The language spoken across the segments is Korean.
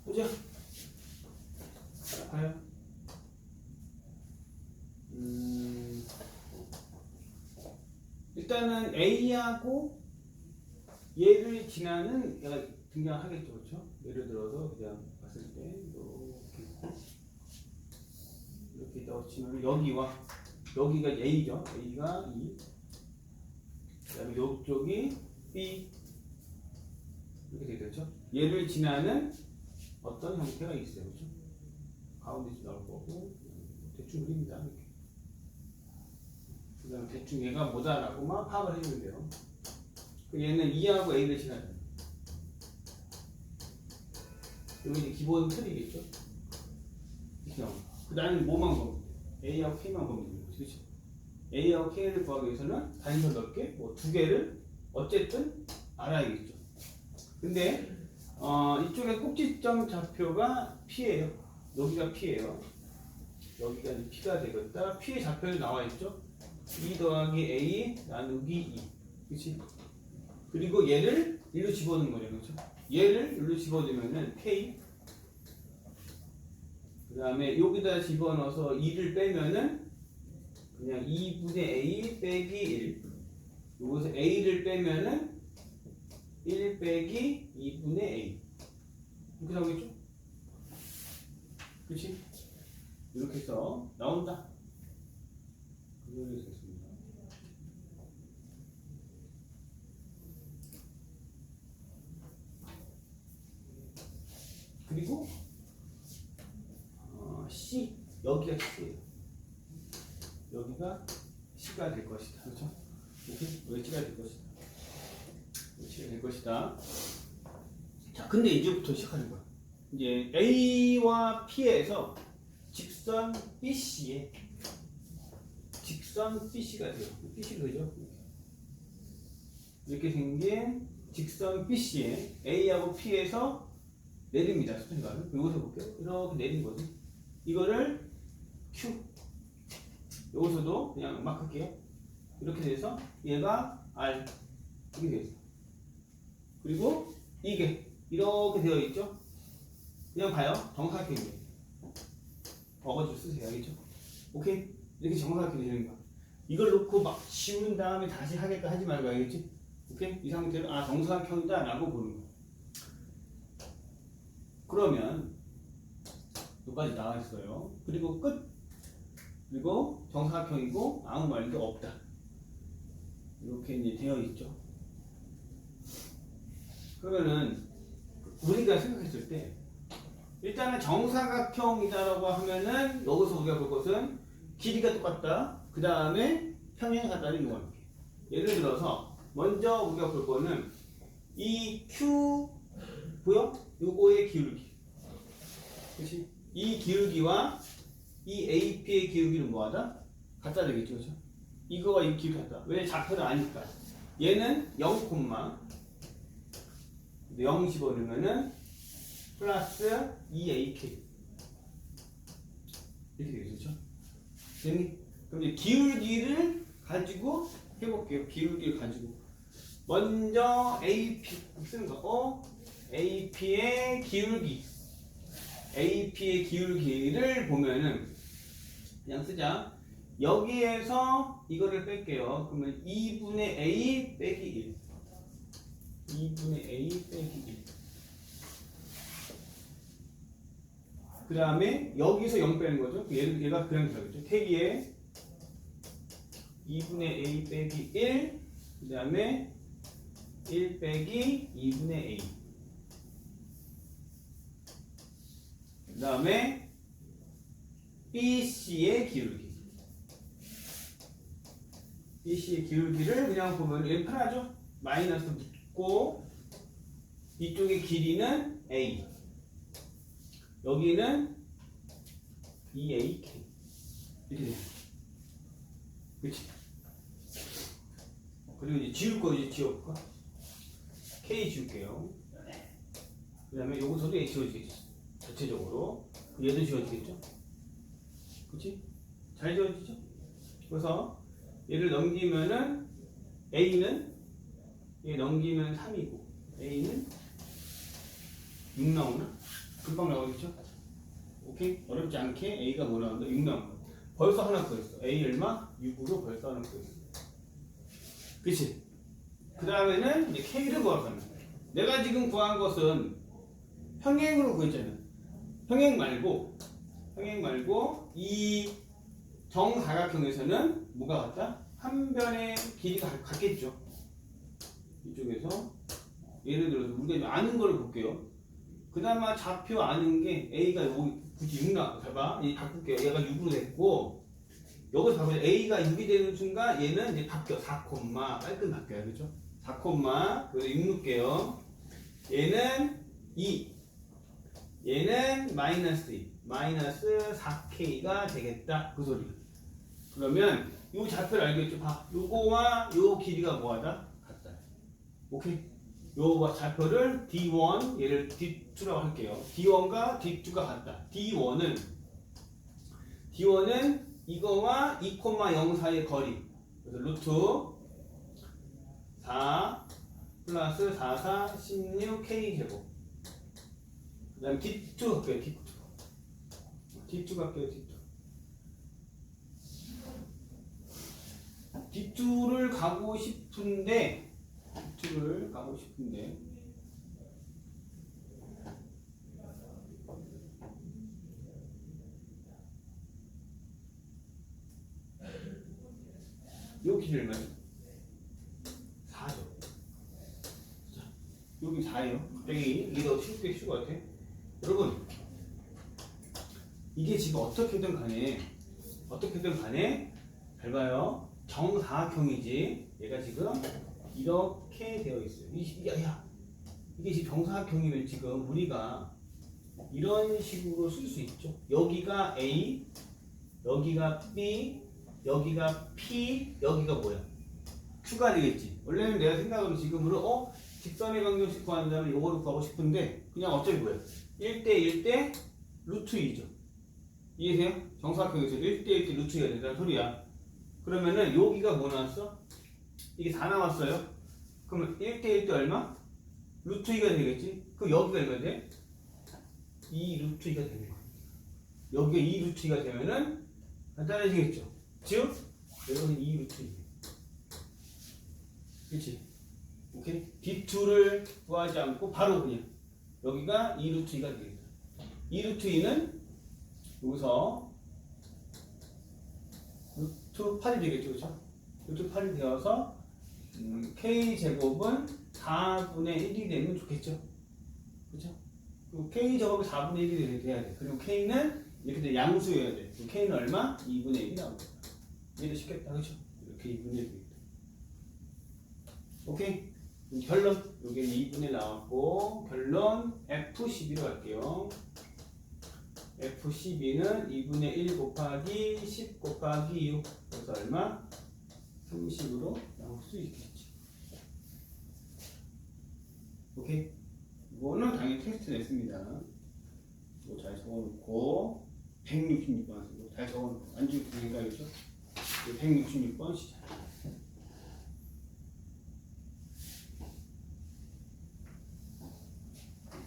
보자. 봐요. 일단은 A하고 얘를 지나는 얘가 등장하겠죠, 그렇죠? 예를 들어서 그냥 봤을 때 이렇게 있고 이렇게 있다고 치면 여기가 A죠. A가 E. 그다음에 이쪽이 B 이렇게 되겠죠. 얘를 지나는 어떤 형태가 있어요, 그렇죠? 가운데 좀 나올 거고 대충 그립니다. 이렇게. 그다음 대충 얘가 뭐다라고만 파악을 해주면 돼요. 얘는 E하고 A를 지나요. 여기 이제 기본 틀이겠죠. 이렇게 나옵니다. 그 다음에 뭐만 보면 돼? A하고 K만 보면 되는 거지, 그렇지? A하고 K를 구하기 위해서는 단위선 넓게 뭐 두 개를 어쨌든 알아야겠죠. 근데 이쪽에 꼭지점 좌표가 P예요. 여기가 P예요. 여기가 이제 P가 되겠다. P의 좌표도 나와 있죠. 2 더하기 A 나누기 2. 그렇지? 그리고 얘를 일로 집어넣는 거예요. 그렇죠? 얘를 일로 집어넣으면은 K. 그 다음에 여기다 집어넣어서 2를 빼면은 그냥 2분의 A 빼기 1. 여기서 A를 빼면은 1 빼기 2분의 A. 이렇게 나오겠죠? 그렇지? 이렇게 해서 나온다. 그걸 되겠습니다. 그리고 C 여기가 C예요. 여기가 C가 될 것이다. 그렇죠? 이렇게 여기 C가 될 것이다. C가 될 것이다. 자, 근데 이제부터 시작하는 거야. 이제 A와 P에서 직선 BC에 직선 BC가 돼요. BC가 되죠? 이렇게 생긴 직선 BC에 A하고 P에서 내립니다. 수평가를. 여기서 볼게요. 이렇게 내린 거지. 이거를 Q. 여기서도 그냥 막 할게요. 이렇게 돼서 얘가 R. 이렇게 되어 있어요. 그리고 이게 이렇게 되어 있죠. 그냥 봐요. 정사각형이에요. 어거지 쓰세요. 알겠죠? 오케이? 이렇게 정사각형이 되는 거야. 이걸 놓고 막 지운 다음에 다시 하겠다 하지 말고 알겠지? 오케이? 이 상태로 정사각형이다 라고 보는 거야. 그러면 여기까지 나와 있어요. 그리고 끝. 그리고 정사각형이고 아무 말도 없다. 이렇게 이제 되어 있죠. 그러면은 우리가 생각했을 때 일단은 정사각형이다라고 하면은 여기서 우리가 볼 것은 길이가 똑같다. 그 다음에 평행하다를 이용할게. 예를 들어서 먼저 우리가 볼 거는 이 Q 보여? 요거의 기울기. 그렇지? 이 기울기와 이 AP의 기울기는 뭐하다? 같다 되겠죠, 그렇죠? 이거와 이 기울기 같다. 왜? 좌표를 아니까. 얘는 0 집어넣으면은 플러스 2AK 이렇게 되겠죠? 됐니? 그럼 이제 기울기를 가지고 해볼게요. 기울기를 가지고 먼저 AP 쓰는 거. AP의 기울기를 보면은 그냥 쓰자. 여기에서 이거를 뺄게요. 그러면 2분의 A 빼기 1. 2분의 A 빼기 1. 그 다음에 여기서 0 빼는 거죠. 얘가 그냥 들어가겠죠. K에 2분의 A 빼기 1. 그 다음에 1 빼기 2분의 A. 그 다음에 BC의 기울기. BC의 기울기를 그냥 보면 얘 편하죠? 마이너스 붙고 이쪽의 길이는 A. 여기는 2AK. 이렇게 돼요. 그렇지? 그리고 이제 지울 거 이제 지워볼까? K 지울게요. 그 다음에 여기서도 A 지워지겠죠. 전체적으로. 얘도 지워지겠죠? 그렇지? 잘 지워지죠? 그래서 얘를 넘기면은 A는 얘 넘기면 3이고 A는 6 나오나? 금방 나오겠죠? 오케이? 어렵지 않게 A가 뭐 나온다? 6 나온 거. 벌써 하나 구했어. A 얼마? 6으로 벌써 하나 구했어. 그치? 그 다음에는 이제 K를 구하면 내가 지금 구한 것은 평행으로 구했잖아. 평행 말고 이 정사각형에서는 뭐가 같다? 한 변의 길이가 같겠죠. 이쪽에서 예를 들어서 우리가 아는 걸 볼게요. 그나마 좌표 아는 게 A가 여기 굳이 6 봐봐. 이 바꿀게요. 얘가 6으로 됐고 여기서 봐보자. A가 6이 되는 순간 얘는 이제 바뀌어. 4, 깔끔 바뀌어요. 그죠? 4, 그래서 6 넣을게요. 얘는 2. 얘는 마이너스 2. 마이너스 4K가 되겠다. 그 소리야. 그러면 이 좌표를 알겠죠? 봐. 요거와 요 길이가 뭐하다? 같다. 오케이? 요 좌표를 D1, 얘를 D2라고 할게요. D1과 D2가 같다. D1은 이거와 2,0 사이의 거리. 그래서 루트 4 플러스 4, 4, 16 K제곱. 그 다음에 D2 갈게요. D2 갈게요. D2를 가고 싶은데 요 길이 얼마죠? 4죠. 자, 여기 4예요. 갑자기 이게 더 쉽게 쉬울 것 같아. 여러분, 이게 지금 어떻게든 간에 잘 봐요. 정사각형이지. 얘가 지금 이렇게 되어 있어요. 이게 지금 정사각형이면 지금 우리가 이런 식으로 쓸 수 있죠. 여기가 A, 여기가 B, 여기가 P, 여기가 뭐야? Q가 되겠지. 원래는 내가 생각으로 지금으로 직선의 방정식 구한다면 요거를 구하고 싶은데 그냥 어차피 뭐야? 1대 루트 2죠. 이해돼요? 정사각형에서 1대 루트 2가 된다는 소리야. 그러면은 여기가 뭐 나왔어? 이게 4 나왔어요. 그러면 1대 얼마? 루트 2가 되겠지? 그럼 여기가 얼마 돼? 2 루트 2가 되는 거야. 여기가 2 루트 2가 되면은 간단해지겠죠? 즉, 여기는 2 루트 2. 그렇지? 오케이? D2를 구하지 않고 바로 그냥 여기가 2 루트 2가 되겠다. 2 루트 2는 여기서 루트 8이 되겠죠? 그렇죠? 루트 8이 되어서 K제곱은 4분의 1이 되면 좋겠죠? 그렇죠? 그리고 K제곱이 4분의 1이 돼야 돼. 그리고 K는 이렇게 돼 양수여야 돼. 그럼 K는 얼마? 2분의 1이 나오겠다. 이해도 쉽겠다. 그렇죠? 이렇게 2분의 1이 되겠다. 오케이? 결론. 여기는 2분의 1 나왔고 결론 F12로 갈게요. F12는 2분의 1 곱하기 10 곱하기 6. 그래서 얼마? 30으로 나올 수 있겠지. 오케이? 이거는 당연히 테스트 냈습니다. 이거 잘 적어놓고 166번 쓰고 잘 적어놓고 안 지우고 생각이죠? 166번 시작.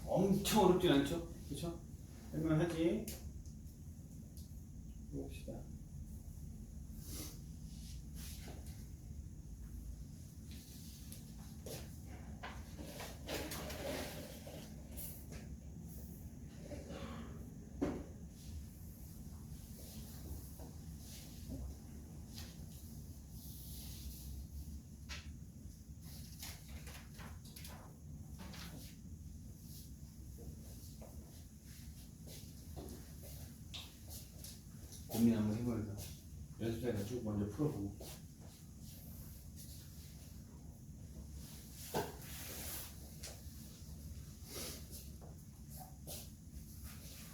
엄청 어렵진 않죠? 그렇죠? 할만하지? 봅시다. 고민 한번 해보자. 연습해가지고 먼저 풀어보고.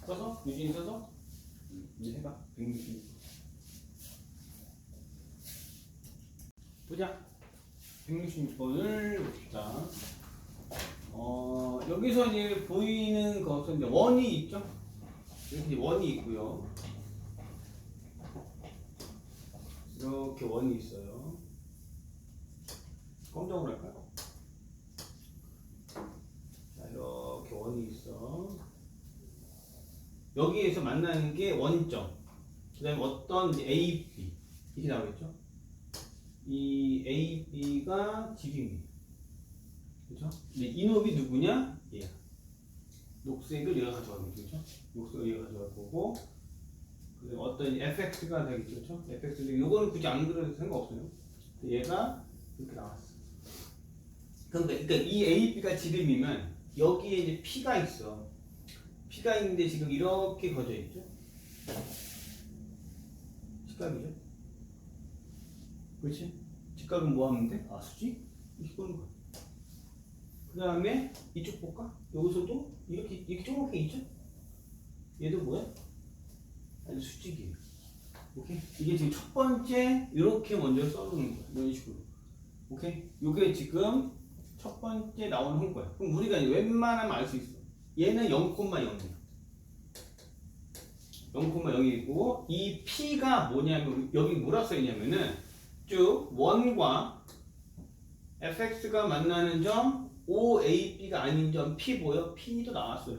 써서? 유진이 써서? 이제 해봐. 160. 보자. 166번을 봅시다. 여기서 이제 보이는 것은 이제 원이 있죠? 이렇게 원이 있고요. 이렇게 원이 있어요. 검정으로 할까요? 자, 이렇게 원이 있어. 여기에서 만나는 게 원점. 그 다음에 어떤 이제 A, B 이렇게 나오겠죠. 이 A, B가 지름이에요. 그죠? 근데 이놈이 누구냐? 얘야. 녹색을 얘가 가져가겠죠. 그죠? 녹색을 얘가 가져갈 거고, 그다음에 어떤 fx가 되겠죠. 그죠? fx인데 요거는 굳이 안 그려도 상관없어요. 얘가 이렇게 나왔어. 그러니까 이 A, B가 지름이면 여기에 이제 P가 있어. P가 있는데 지금 이렇게 거져 있죠. 직각이죠. 그렇지? 직각은 뭐 하면 돼? 아, 수직? 이렇게 보는 거야. 그 다음에 이쪽 볼까? 여기서도 이렇게 조그맣게 있죠? 얘도 뭐야? 아주 수직이에요. 오케이? 이게 지금 첫 번째 이렇게 먼저 써놓는 거야. 이런 식으로. 오케이? 이게 지금 첫 번째 나오는 거야. 그럼 우리가 웬만하면 알 수 있어. 얘는 0,0이야. 0,0이고 이 P가 뭐냐면 여기 뭐라 써있냐면은 쭉 1과 fx가 만나는 점 OAB가 아닌 점 P 보여? P도 나왔어요.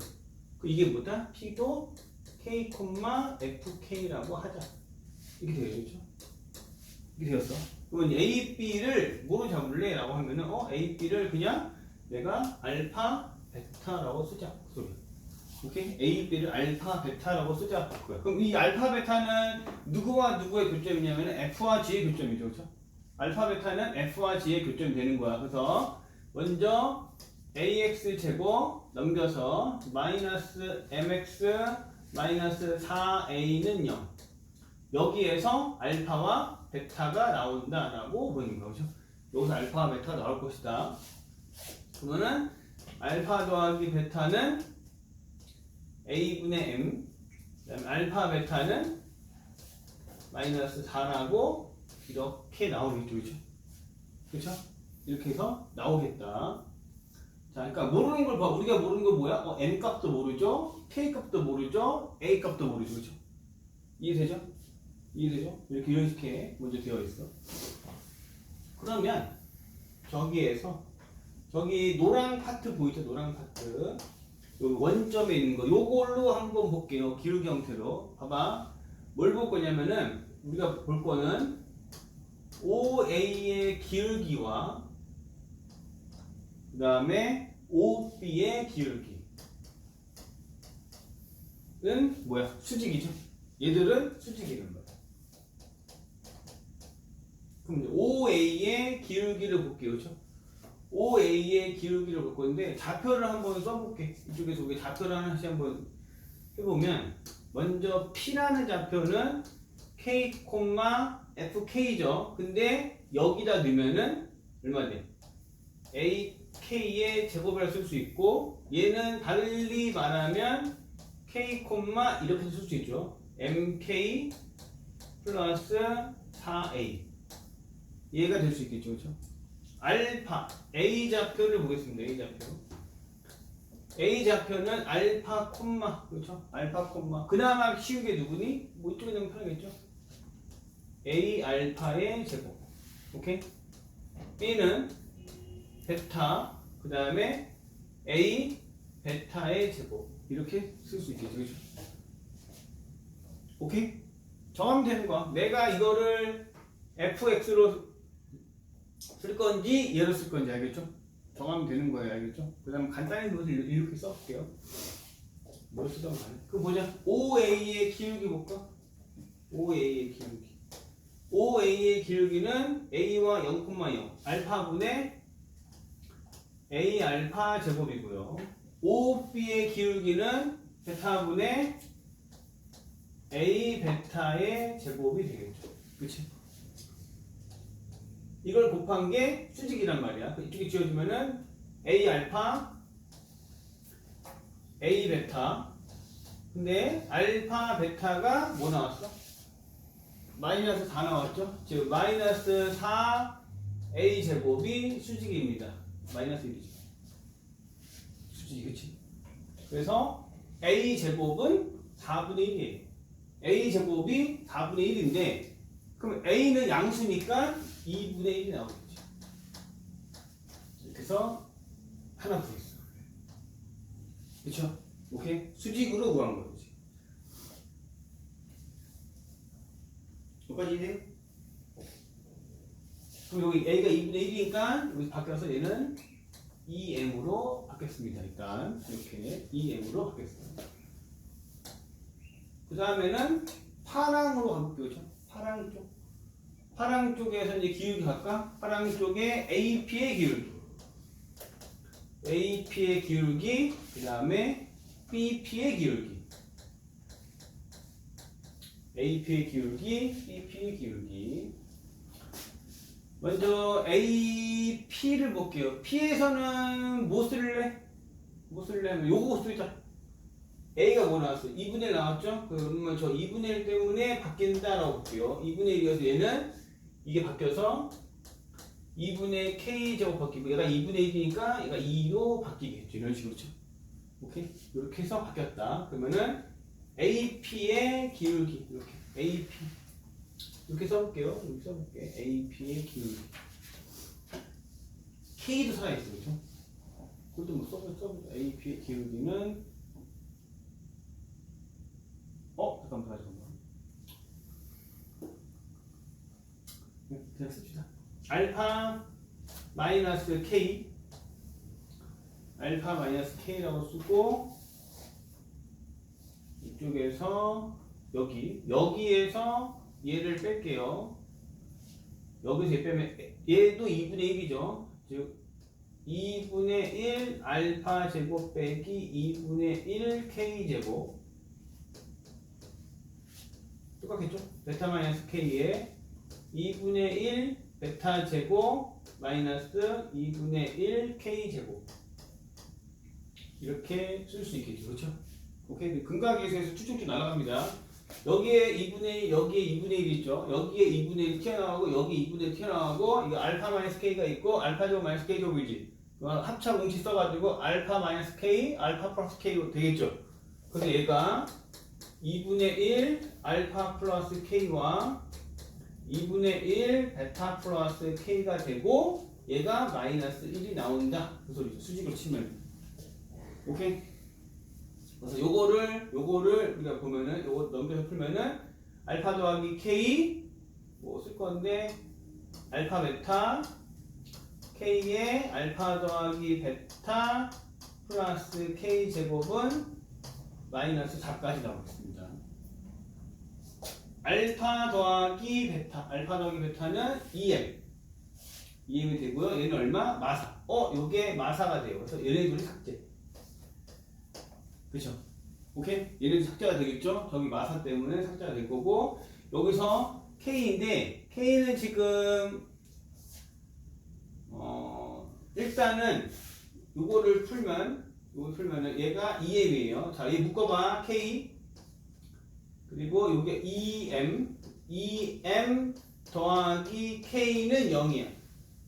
이게 뭐다? P도 K, FK라고 하자. 이렇게 되겠죠? 이렇게 되었어. 그러면 A, B를 뭐로 잡을래? 라고 하면은 A, B를 그냥 내가 알파, 베타라고 쓰자. 그 소리야. 오케이? A, B를 알파, 베타라고 쓰자. 그럼 이 알파, 베타는 누구와 누구의 교점이냐면 F와 G의 교점이죠. 그렇죠? 알파, 베타는 F와 G의 교점이 되는 거야. 그래서 먼저 AX 제곱 넘겨서 마이너스 MX 마이너스 4A는 0. 여기에서 알파와 베타가 나온다라고 보는 거죠. 여기서 알파와 베타가 나올 것이다. 그러면은 알파 더하기 베타는 A분의 M, 그다음에 알파 베타는 마이너스 4라고 이렇게 나오겠죠. 그렇죠? 그렇죠? 이렇게 해서 나오겠다. 자, 그러니까 모르는 걸 봐. 우리가 모르는 거 뭐야? M 값도 모르죠? K 값도 모르죠? A 값도 모르죠. 그렇죠? 이해되죠? 이해되죠? 이렇게 먼저 되어 있어. 그러면 저기에서 저기 노란 파트 보이죠? 노란 파트. 여기 원점에 있는 거 요걸로 한번 볼게요. 기울기 형태로. 봐봐. 뭘 볼 거냐면은 우리가 볼 거는 OA의 기울기와 그 다음에 OB의 기울기는 뭐야? 수직이죠. 얘들은 수직이란 거야. 그럼 OA의 기울기를 볼게요. 그렇죠? OA의 기울기를 볼 건데 좌표를 한번 써볼게. 이쪽에서 우리 좌표를 하나씩 한번 해보면 먼저 P라는 좌표는 K, FK죠. 근데 여기다 넣으면은 얼마 돼? AK의 제곱이라 쓸 수 있고 얘는 달리 말하면 K, 이렇게 쓸 수 있죠. MK 플러스 4A 얘가 될 수 있겠죠. 그렇죠? 알파 A 좌표를 보겠습니다. A 좌표는 알파 콤마 그렇죠? 알파 콤마 그나마 쉬운 게 누구니? 뭐 이쪽에 넣으면 편하겠죠? A 알파의 제곱 오케이? B는 베타 그 다음에 A 베타의 제곱 이렇게 쓸 수 있겠죠. 그렇죠? 오케이? 정하면 되는 거야. 내가 이거를 fx로 쓸 건지 얘로 쓸 건지 알겠죠? 정하면 되는 거예요. 알겠죠? 그 다음 간단히 그것을 이렇게 써볼게요. 뭘 쓰던 간에 그거 보자. OA의 기울기 볼까? OA의 기울기 OA의 기울기는 A와 0,0 알파분의 A 알파 제곱이고요. OB의 기울기는 베타분의 A 베타의 제곱이 되겠죠. 그치? 이걸 곱한 게 수직이란 말이야. 이쪽에 지워주면은 A 알파, A 베타. 근데 알파 베타가 뭐 나왔어? 마이너스 4 나왔죠? 즉 마이너스 4 A 제곱이 수직입니다. 마이너스 1이죠. 수직이 그치? 그래서 A 제곱은 4분의 1이에요. A 제곱이 4분의 1인데 그럼 A는 양수니까 2분의 1이 나오겠죠. 이렇게 해서 하나 구했어. 그쵸? 오케이? 수직으로 구한 거지. 여기까지 이해돼요? 그럼 여기 A가 2분의 1이니까 여기 바뀌어서 얘는 2M으로 바뀌었습니다. 일단 이렇게 2M으로 바뀌었습니다. 그 다음에는 파랑으로 가볼게요. 그렇죠? 파랑 쪽. 파랑 쪽에서 이제 기울기 갈까? 파랑 쪽에 AP의 기울기. AP의 기울기, 그 다음에 BP의 기울기. AP의 기울기, BP의 기울기. 먼저 AP를 볼게요. P에서는 뭐 쓸래? 뭐 쓸래 하면 요거 쓰자. A가 뭐 나왔어? 2분의 1 나왔죠? 그러면 저 2분의 1 때문에 바뀐다라고 볼게요. 2분의 1이어서 얘는 이게 바뀌어서 2분의 K제곱 바뀌고 얘가 2분의 1이니까 얘가 2로 바뀌겠죠. 이런 식으로 죠 오케이? 이렇게 해서 바뀌었다. 그러면은 AP의 기울기 이렇게 AP 이렇게 써볼게요. 이렇게 써볼게. AP의 기울기 K도 살아있어. 그렇죠? 그것도 뭐 써보자. AP의 기울기는 잠깐만. 그냥 씁시다. 알파 마이너스 K 알파 마이너스 K라고 쓰고 이쪽에서 여기에서 얘를 뺄게요. 여기서 얘 빼면 얘도 2분의 1이죠. 즉 2분의 1 알파 제곱 빼기 2분의 1 K 제곱 똑같겠죠? 베타 마이너스 K에 2분의 1 베타 제곱 마이너스 2분의 1 K 제곱 이렇게 쓸 수 있겠죠. 그렇죠? 오케이. 근각계수에서 쭉쭉쭉 날아갑니다. 여기에 2분의 1, 여기에 2분의 1 있죠. 여기에 2분의 1 튀어나가고 여기 2분의 1 튀어나가고 이거 알파 마이너스 K가 있고 알파 제곱 마이너스 K 제곱이지. 합차 공식 써가지고 알파 마이너스 K, 알파 플러스 K로 되겠죠. 그래서 얘가 2분의 1 알파 플러스 K와 2분의 1 베타 플러스 K가 되고 얘가 마이너스 1이 나온다. 그 소리죠. 수직으로 치면. 오케이? 그래서 요거를 우리가 보면은 요거 넘겨서 풀면은 알파 더하기 K 뭐 쓸 건데 알파 베타 K의 알파 더하기 베타 플러스 K 제곱은 마이너스 4까지 나오겠습니다. 알파 더하기 베타는 2m이 되고요. 얘는 얼마? 마사. 요게 마사가 돼요. 그래서 얘네들이 삭제. 그쵸? 오케이? 얘네들 삭제가 되겠죠? 저기 마사 때문에 삭제가 될 거고 여기서 K인데 K는 지금 일단은 요거를 풀면은 얘가 2m이에요. 자, 얘 묶어봐. K 그리고 요게 2m 더하기 K는 0이야.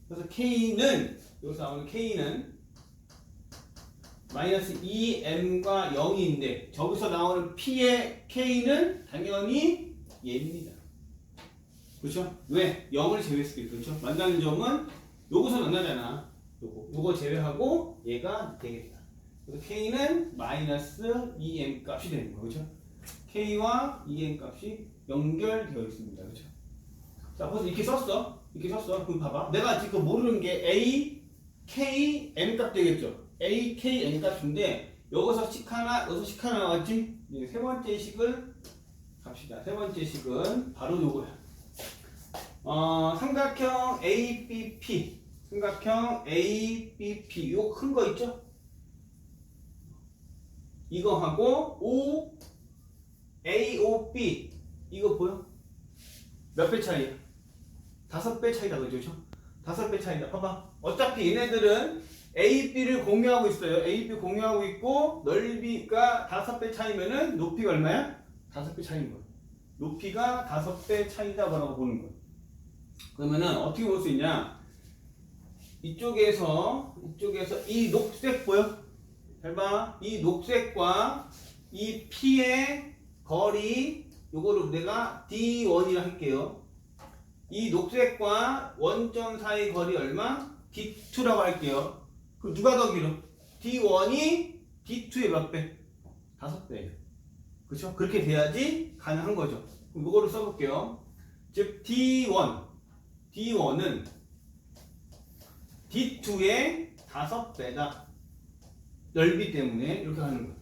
그래서 K는 여기서 나오는 K는 마이너스 2m과 0인데 저기서 나오는 P의 K는 당연히 얘입니다. 그렇죠? 왜? 0을 제외했을 때 그렇죠? 만나는 점은 요거서 만나잖아. 요거 제외하고 얘가 되겠다. 그래서 K는 마이너스 2m 값이 되는 거죠. 그렇죠? K와 2m 값이 연결되어 있습니다. 그렇죠? 자, 벌써 이렇게 썼어. 그럼 봐봐. 내가 지금 모르는 게 A, K, M 값 되겠죠? A, K, M 값인데 여기서 식 하나, 여기서 식 하나 나왔지? 이제 세 번째 식을 갑시다. 세 번째 식은 바로 요거야. 삼각형 ABP. 삼각형 ABP. 요거 큰 거 있죠? 이거 하고 O, AOB. 이거 보여? 몇 배 차이야? 5배 차이다. 그죠? 5배 차이다. 봐봐. 어차피 얘네들은 A, B를 공유하고 있어요. A, B 공유하고 있고 넓이가 5배 차이면은 높이가 얼마야? 5배 차이인 거야. 높이가 5배 차이다 라고 보는 거야. 그러면은 어떻게 볼 수 있냐? 이쪽에서 이 녹색 보여? 잘 봐. 이 녹색과 이 P의 거리 요거를 내가 D1이라 할게요. 이 녹색과 원점 사이 거리 얼마? D2라고 할게요. 그럼 누가 더 길어? D1이 D2의 몇 배? 5배예요. 그렇죠? 그렇게 돼야지 가능한 거죠. 그럼 이거를 써볼게요. 즉 D1은 D2의 5배다. 넓이 때문에 이렇게 하는 거예요.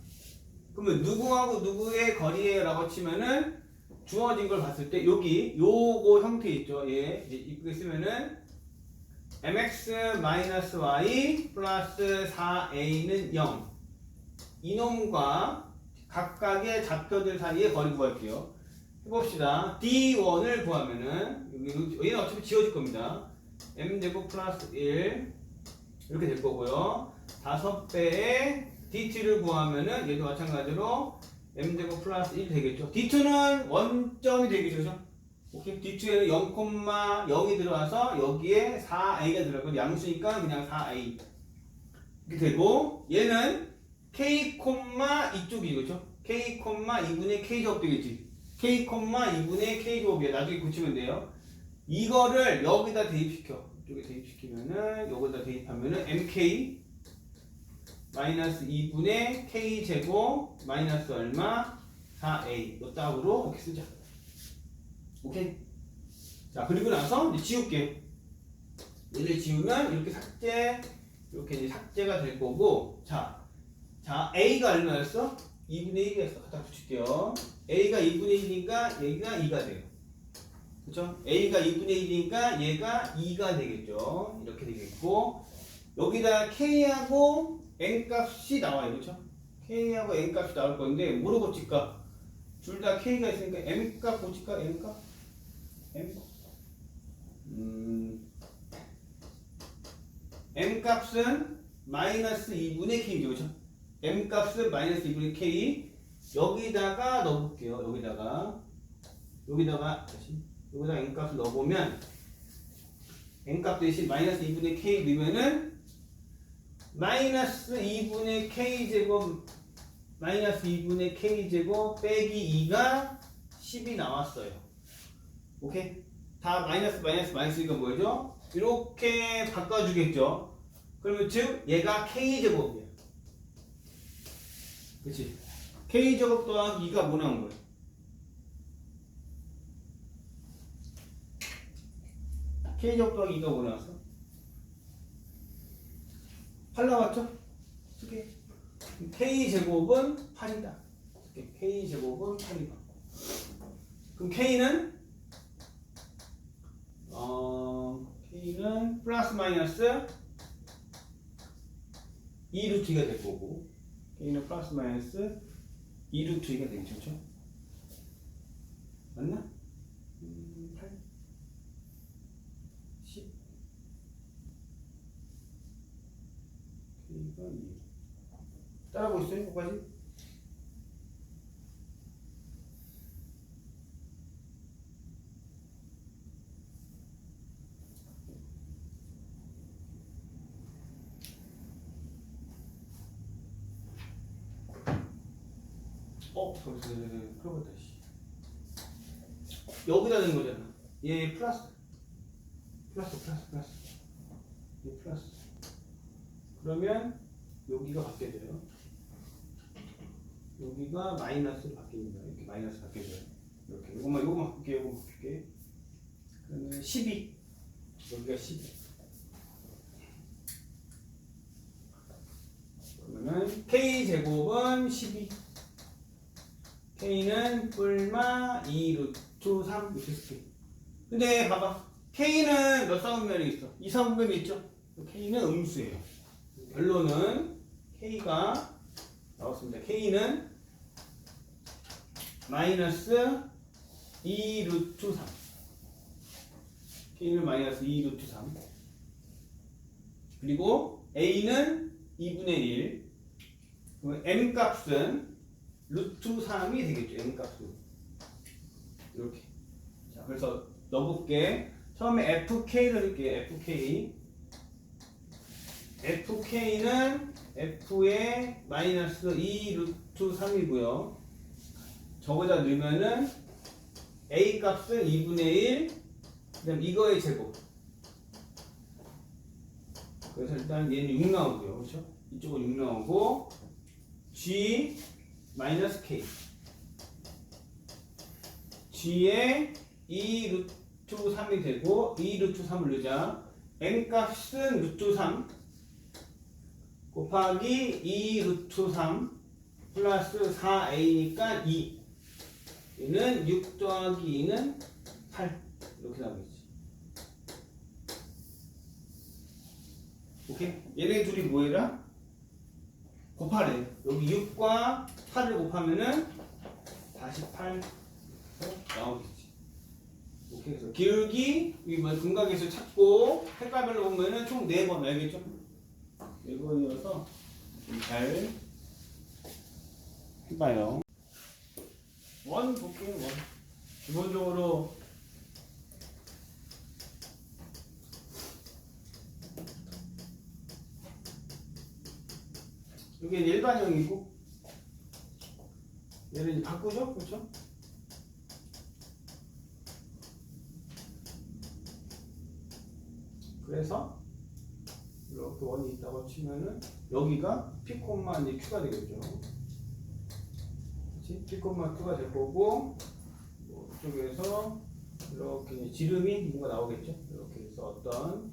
그러면 누구하고 누구의 거리예요 라고 치면은 주어진 걸 봤을 때 여기 요거 형태 있죠. 예, 이쁘게 쓰면은 mx-y 플러스 4a는 0. 이놈과 각각의 좌표들 사이의 거리 구할게요. 해봅시다. D1을 구하면은 얘는 어차피 지워질 겁니다. m제곱 플러스 1 이렇게 될 거고요. 5배의 D2를 구하면은 얘도 마찬가지로 m제곱 플러스 1 되겠죠. D2는 원점이 되겠죠. 그죠? 오케이. D2에는 0,0이 들어와서 여기에 4a가 들어가고 양수니까 그냥 4a 이렇게 되고 얘는 k, 이쪽이 그죠? k, 2분의 k 제곱 되겠지. k, 2분의 k 제곱이야. 나중에 고치면 돼요. 이거를 여기다 대입시켜. 이쪽에 대입시키면은 여기다 대입하면은 mk 마이너스 2분의 k 제곱 마이너스 얼마 4a 요 딱으로 이렇게 쓰자. 오케이. 자 그리고 나서 이제 지울게. 얘를 지우면 이렇게 이렇게 이제 삭제가 될 거고. 자 a가 얼마였어? 2분의 1이었어. 갖다 붙일게요. a가 2분의 1이니까 얘가 2가 돼요. 그쵸? a가 2분의 1이니까 얘가 2가 되겠죠. 이렇게 되겠고 여기다 k하고 n 값이 나와요. 그쵸? k하고 n 값이 나올 건데 뭐로 고칠까? 둘 다 k가 있으니까 m 값 고칠까? n 값? m 값은 마이너스 2분의 k죠. 그쵸? m 값은 마이너스 2분의 k 여기다가 넣어볼게요. 여기다가 다시 여기다 n 값을 넣어보면 n 값 대신 마이너스 2분의 k 넣으면은 마이너스 2분의 k 제곱 빼기 2가 10이 나왔어요. 오케이? 다 마이너스니까 뭐죠? 이렇게 바꿔주겠죠. 그러면 즉 얘가 k 제곱이에요. 그치? k 제곱 또한 2가 뭐 나온 거예요? k 제곱 더하기 2가 뭐 나왔어? 8 나왔죠? 오케이. k 제곱은 8이다. k 제곱은 8이다. 그럼 k는 플러스 마이너스 2루트 2가 될 거고 k는 플러스 마이너스 2루트 2가 되겠죠? 그렇죠? 맞나? 8 10 k가 2 따라하고 있어요? 여기까지? 그러겠다. 여기다 넣는 거잖아. 얘 플러스. 얘 플러스. 그러면 여기가 바뀌어져요. 여기가 마이너스로 바뀝니다. 이렇게 마이너스 바뀌어져요. 이렇게. 요것만 바꿀게. 그러면 12. 여기가 12. 그러면 k 제곱은 12. k는 뿔마 2루트 3 이렇게 쓸게. 근데 봐봐. k는 몇 사분면이 있어? 2사분면이 있죠? k는 음수예요. 결론은 k가 나왔습니다. k는 마이너스 2루트 3. k는 마이너스 2루트 3. 그리고 a는 2분의 1. 그러면 m 값은 루트 3이 되겠죠. m 값은. 이렇게. 자, 그래서 넣어볼게. 처음에 fk를 넣을게요. fk는 f의 마이너스 2 루트 3이고요. 저거다 넣으면은 a 값은 2분의 1, 그 다음 이거의 제곱. 그래서 일단 얘는 6 나오고요. 그렇죠? 이쪽은 6 나오고 g 마이너스 k g의 2 루트 루트 3이 되고 2 루트 3을 넣자. n 값은 루트 3 곱하기 2 루트 3 플러스 4a니까 2. 얘는 6 더하기 2는 8. 이렇게 나오겠지. 오케이? 얘네 둘이 뭐해라? 곱하래. 여기 6과 8을 곱하면은 48 나오겠지. 오케이. 그래서 기울기, 뭐 금각에서 찾고, 색깔별로 보면은 총 4번, 알겠죠? 4번이어서 잘 해봐요. 원 볼게요, 원. 기본적으로 이게 일반형이고 얘를 이제 바꾸죠, 그렇죠? 그래서 이렇게 원이 있다고 치면은 여기가 P, 이제 Q가 되겠죠. 그렇지? P, Q가 될 거고 뭐 이쪽에서 이렇게 지름이 뭔가 나오겠죠. 이렇게 해서 어떤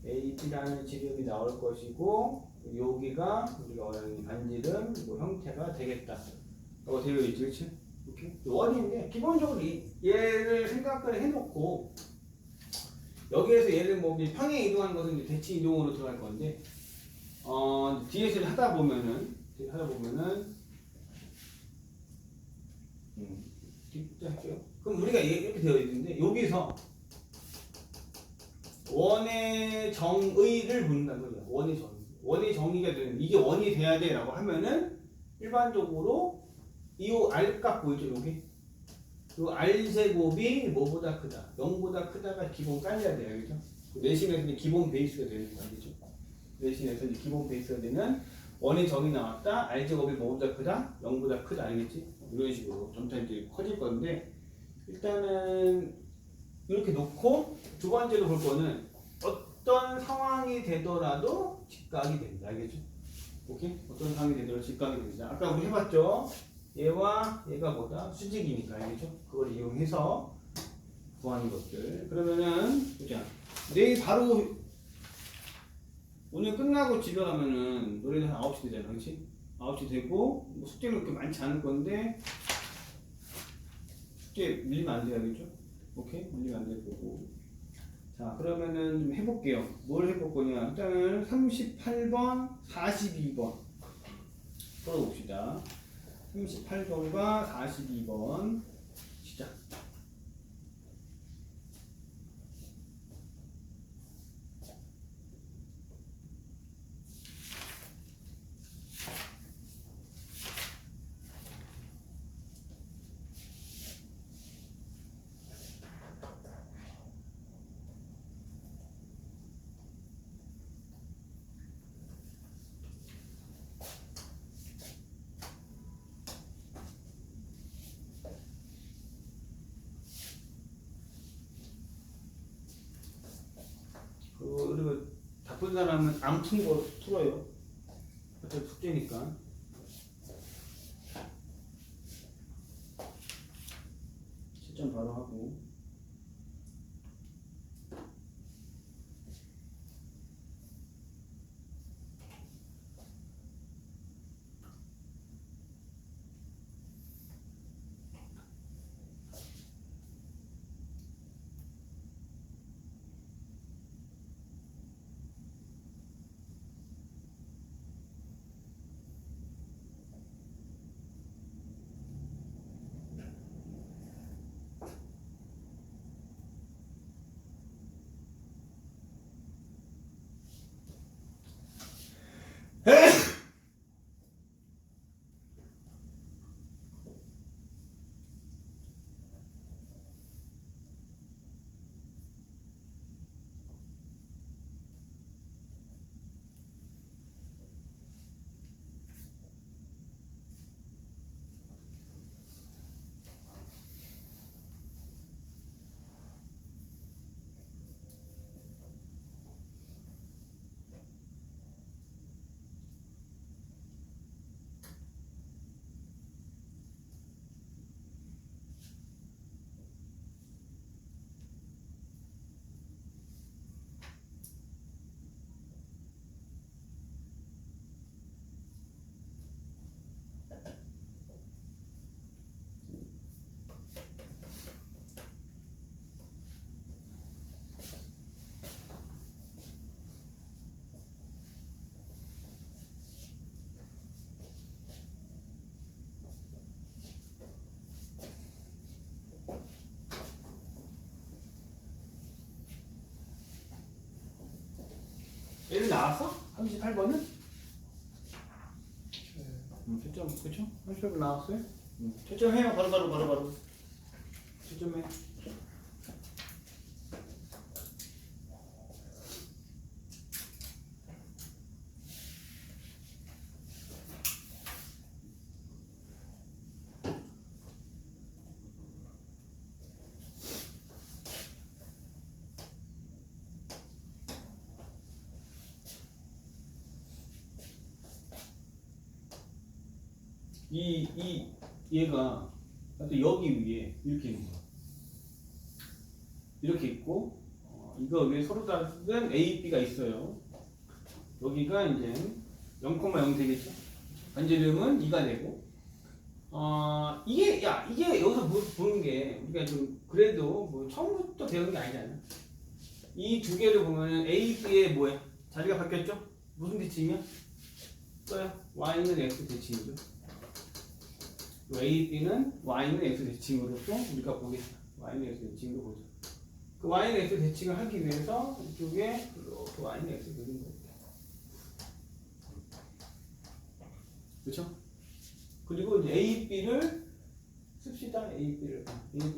A, B라는 지름이 나올 것이고 여기가 우리가 원하는 반지름 뭐 형태가 되겠다. 라고 되어 있죠, 그렇지? 이렇게 원인데 기본적으로 얘를 생각을 해놓고 여기에서 얘를 뭐 평행 이동하는 것은 이제 대칭 이동으로 들어갈 건데 DS를 하다 보면은 할게요. 그럼 우리가 이렇게 되어 있는데 여기서 원의 정의를 묻는다는 거죠. 원의 정의가 되는 이게 원이 돼야 돼라고 하면은 일반적으로 이 R 값 보이죠, 여기? 그 R 제곱이 뭐보다 크다, 0보다 크다가 기본 깔려야 돼요, 알겠죠? 내신에서 기본 베이스가 되는 거 알겠죠? 내신에서 이제 기본 베이스가 되는 원의 정의 나왔다, R 제곱이 뭐보다 크다, 0보다 크다, 알겠지? 이런 식으로 점차 이제 커질 건데 일단은 이렇게 놓고 두 번째로 볼 거는 어떤 상황이 되더라도 직각이 된다, 알겠죠? 오케이? 어떤 상황이 되더라도 직각이 된다. 아까 우리 해봤죠? 얘와 얘가 뭐다? 수직이니까, 알겠죠? 그걸 이용해서 구하는 것들. 그러면은 보자. 내일 바로 오늘 끝나고 집에 가면은 노래는 한 9시 되잖아, 그렇지? 9시 되고 뭐 숙제는 그렇게 많지 않을 건데 숙제 밀리면 안 돼요, 알겠죠? 오케이? 밀리면 안 될 거고. 자, 그러면은 좀 해볼게요. 뭘 해볼 거냐? 일단은 38번, 42번 풀어봅시다. 38번과 42번 시작. 그리고 바쁜 사람은 안 푼 거 풀어요. 어차피 숙제니까. 실전 바로 하고. 나왔어? 38번은? 채점, 그쵸? 38번 나왔어요? 채점해요. 바로. 채점해. 얘가 또 여기 위에 이렇게 있는 거야. 이렇게 있고, 이거 위에 서로 다른 A, B가 있어요. 여기가 이제 0,0 되겠죠? 반지름은 2가 되고, 이게 여기서 보는 게, 우리가 좀, 그래도 뭐 처음부터 배우는 게 아니잖아. 이 두 개를 보면은 A, B의 뭐야? 자리가 바뀌었죠? 무슨 대칭이야? 써요. Y는 X 대칭이죠. A, B는 Y는 X 대칭으로 또 우리가 보겠다. Y는 X 대칭으로 보자. 그 Y는 X 대칭을 하기 위해서 이쪽에 이렇게 Y는 X 그리는 거예요. 그렇죠? 그리고 이제 A, B를 씁시다. A, B를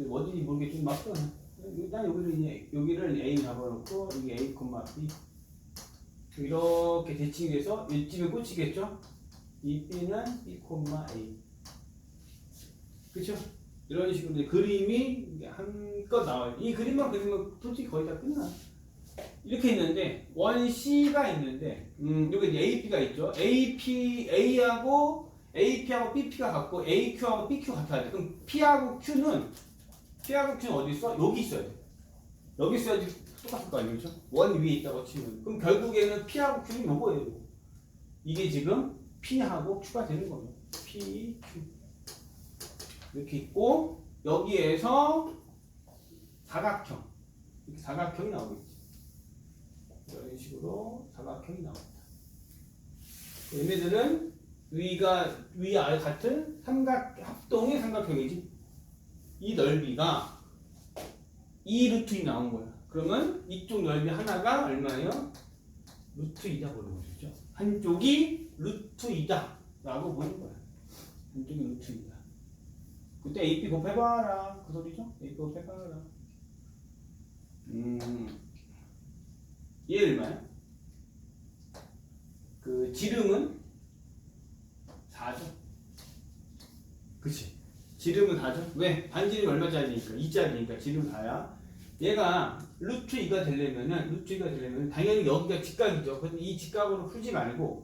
어딘지 모르겠지만 막 써. 일단 여기를 A 잡아놓고 여기 A, B 이렇게 대칭이 돼서 이쯤에 꽂히겠죠? 이 B는 B, A. 그쵸? 이런 식으로 이제 그림이 한껏 나와요. 이 그림만 그리면 솔직히 거의 다 끝나. 이렇게 있는데, 1C가 있는데, 여기 이제 AP가 있죠? A하고 BP가 같고, AQ하고 BQ 같아야 돼. 그럼 P하고 Q는 어디 있어? 여기 있어야 돼. 여기 있어야지 똑같을 거 아니에요? 그렇죠? 원 위에 있다고 치면. 그럼 결국에는 P하고 Q는 요거예요. 이게 지금 P하고 Q가 되는 거예요. P, Q. 이렇게 있고, 여기에서 사각형. 이렇게 사각형이 나오겠지. 이런 식으로 사각형이 나옵니다. 얘네들은 위 아래 같은 합동의 삼각형이지. 이 넓이가 2루트 나온 거야. 그러면 이쪽 넓이 하나가 얼마예요? 루트 2다 보는 거죠. 한쪽이 루트 2다 라고 보는 거야. 한쪽이 루트 2다. 그때 AP 곱해봐라. 그 소리죠? AP 곱해봐라. 얘 얼마야? 그 지름은 4죠. 그치? 지름은 4죠. 왜? 반지름이 얼마짜리니까? 2짜리니까 지름 4야. 얘가 루트 2가 되려면은 당연히 여기가 직각이죠. 근데 이 직각으로 풀지 말고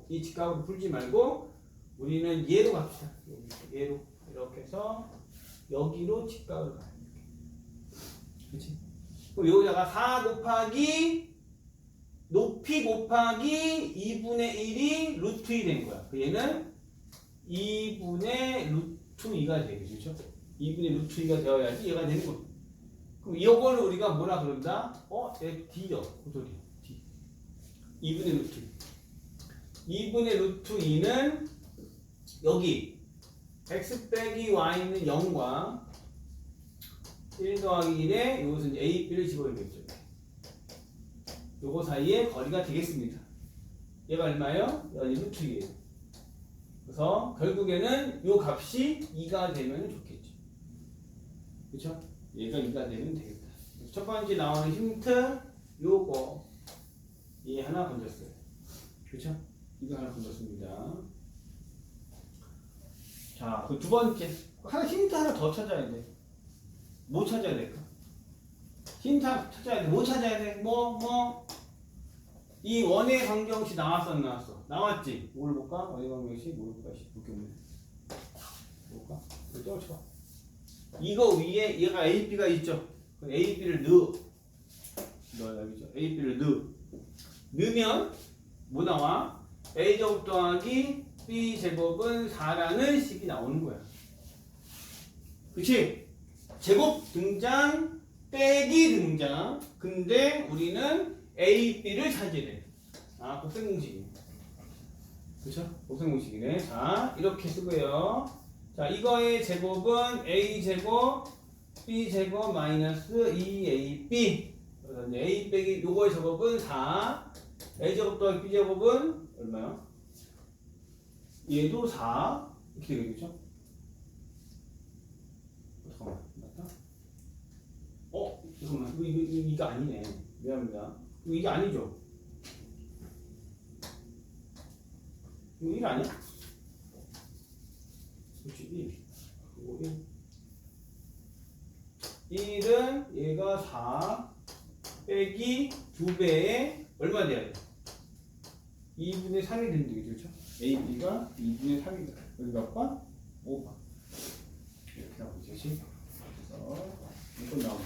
우리는 얘로 갑시다. 얘로 이렇게 해서 여기로 직각을 가요. 그치? 그럼 여기다가 4 곱하기 높이 곱하기 2분의 1이 루트 2 된 거야. 얘는 2분의 루트 2가 되겠죠. 2분의 루트 2가 되어야지 얘가 되는 거야. 그럼 이거를 우리가 뭐라 그런다? D요. 그 소리. D. 2분의 루트 2. 2분의 루트 2는 여기 x 빼기 y는 0과 1 더하기 1에 이것은 a, b를 집어넣겠죠. 요거 사이에 거리가 되겠습니다. 얘가 얼마예요? 여기 루트 2예요. 그래서 결국에는 요 값이 2가 되면 좋겠죠. 그쵸? 얘가 2가 되면 되겠다. 첫 번째 나오는 힌트 요거 얘 하나 건졌어요. 그쵸? 이거 하나 건졌습니다. 자, 그 두 번째 힌트 하나 더 찾아야 돼. 뭐 찾아야 될까? 힌트 찾아야 돼. 뭐 찾아야 돼? 이 원의 관계형식 나왔어 안 나왔어? 나왔지? 뭘 볼까? 원의 관계형식 뭘 볼까? 볼까? 이거 봐. 이거 위에 얘가 A, B가 있죠? 그럼 A, B를 넣어야 죠 A, B를 넣으면 뭐 나와? A제곱 더하기 B제곱은 4라는 식이 나오는 거야. 그치? 제곱 등장 빼기 등장. 근데 우리는 A, B를 찾으래. 곱셈공식이네. 그쵸? 곱셈공식이네. 자, 이렇게 쓰고요. 자, 이거의 제곱은 A제곱 B제곱 마이너스 2AB. 그래서 이제 A 빼기 요거의 제곱은 4. A제곱 더하기 B제곱은 얼마야? 얘도 4 이렇게 되겠죠? 잠깐만 맞다? 잠깐만 이거 아니네. 미안합니다. 이게 아니죠? 이거 1 아니야? 그렇지 1 그리고 1은 얘가 4 빼기 2배에 얼마 돼야 돼? 2분의 3이 되는 되겠죠? 그렇죠? AB가 2분의 3이다. 여기 몇 번? 5번. 이렇게 나오죠. 그래서 이건 나오죠.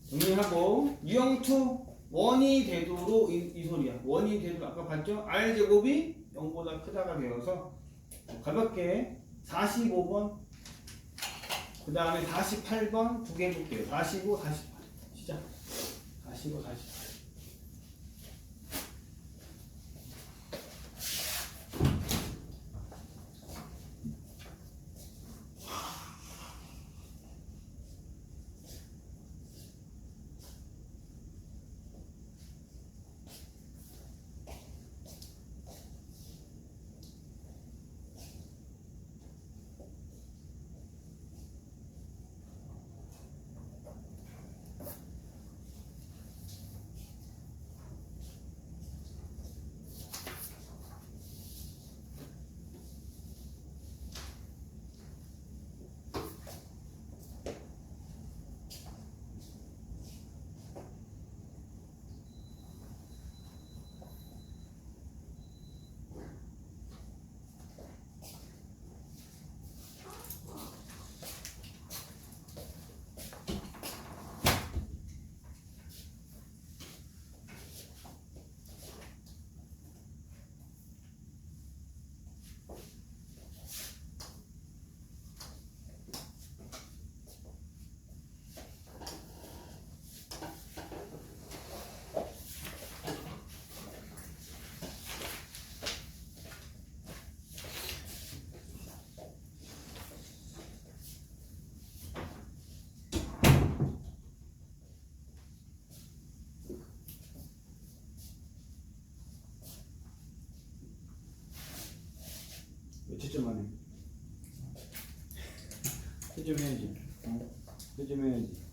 정리하고 유형투 원이 되도록 이 소리야. 원이 되도록 아까 봤죠? R제곱이 0보다 크다가 되어서 가볍게 45번 그 다음에 48번 두 개 해볼게요. 45, 48 시작. 45, 48 채점 안 해. 채점 해야지. 채점 해야지.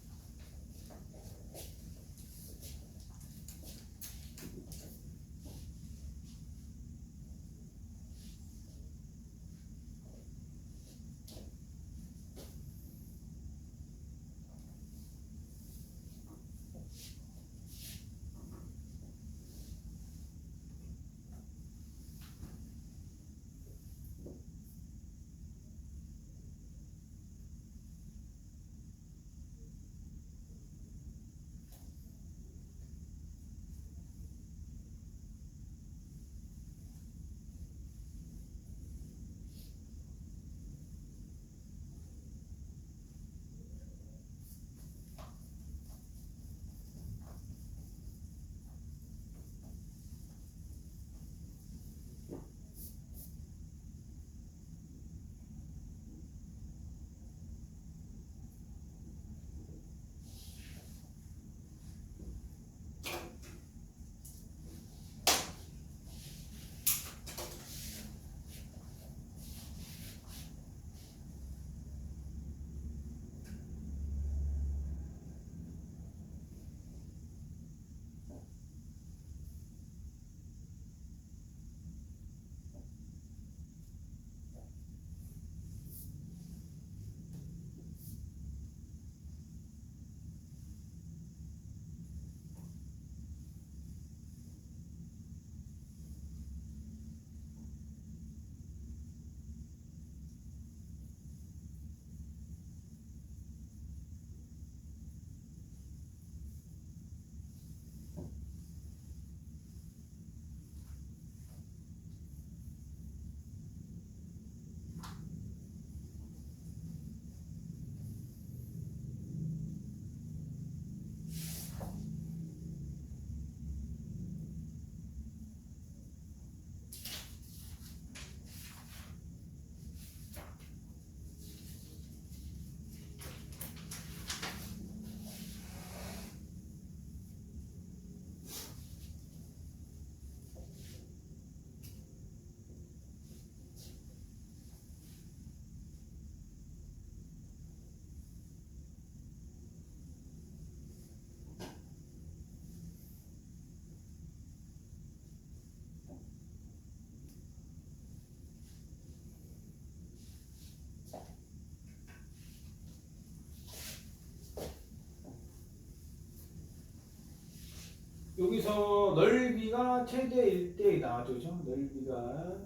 여기서 넓이가 최대 1대 나왔죠, 그죠? 넓이가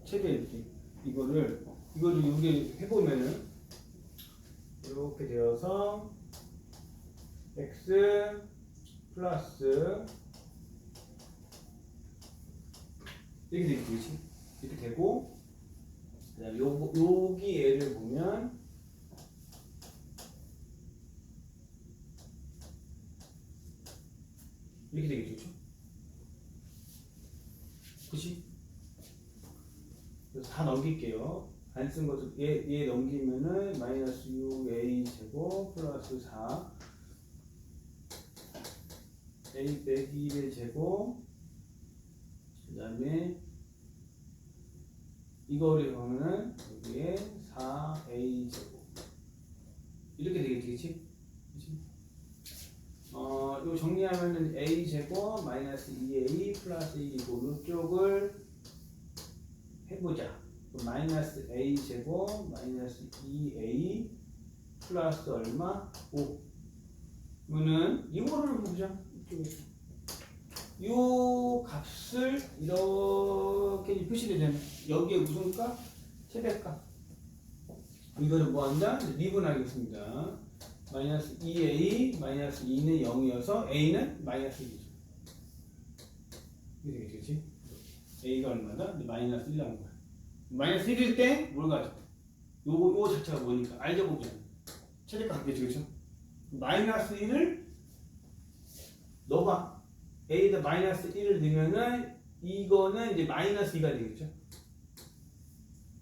최대 1대. 이거를 여기 해보면은 이렇게 되어서 x 플러스 이렇게 되겠지, 이렇게 되고, 그다음에 여기 얘를 보면 이렇게 되겠죠, 그렇지? 그래서 다 넘길게요. 안 쓴 것도 얘 넘기면은 마이너스 6a 제곱 플러스 4 a 빼기 1의 제곱, 그 다음에 이거를 보면은 여기에 4a 제곱 이렇게 되겠지, 그치? 이거 정리하면은 a 제곱 마이너스 2a 플러스 2이고 이쪽을 해보자. 마이너스 a 제곱 마이너스 2a 플러스 얼마? 5. 그러면은 이거를 보자. 이쪽에서 이 값을 이렇게 표시되잖아. 여기에 무슨 값? 최대값. 이거는 뭐 한다? 미분하겠습니다. 마이너스 2a 마이너스 2는 0이어서 a는 마이너스 1이죠. 이렇게 되겠지? a가 얼마다? 마이너스 1 나온 거야. 마이너스 1일 때 뭘 가져? 요거 자체가 뭐니까 알죠, 보자. 최대값 같겠죠, 그렇죠? 마이너스 1을 넣어봐. a에다 마이너스 1을 넣으면은 이거는 이제 마이너스 2가 되겠죠.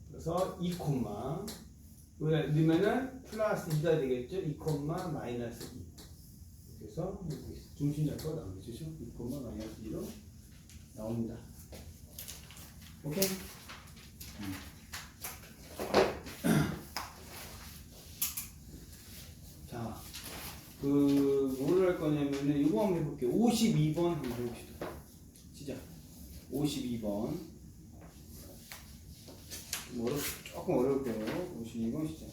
그래서 2 콤마 여기다 넣으면은 플러스 2가 되겠죠. 2 콤마 마이너스 2. 그래서 중심자표가 나오겠죠. 2 콤마 마이너스 2로 나옵니다. 오케이? 자, 뭐를 할 거냐면은 이거 한번 해볼게요. 52번 한번 해봅시다. 시작. 52번. 조금 어려울 거예요. 52번 시작.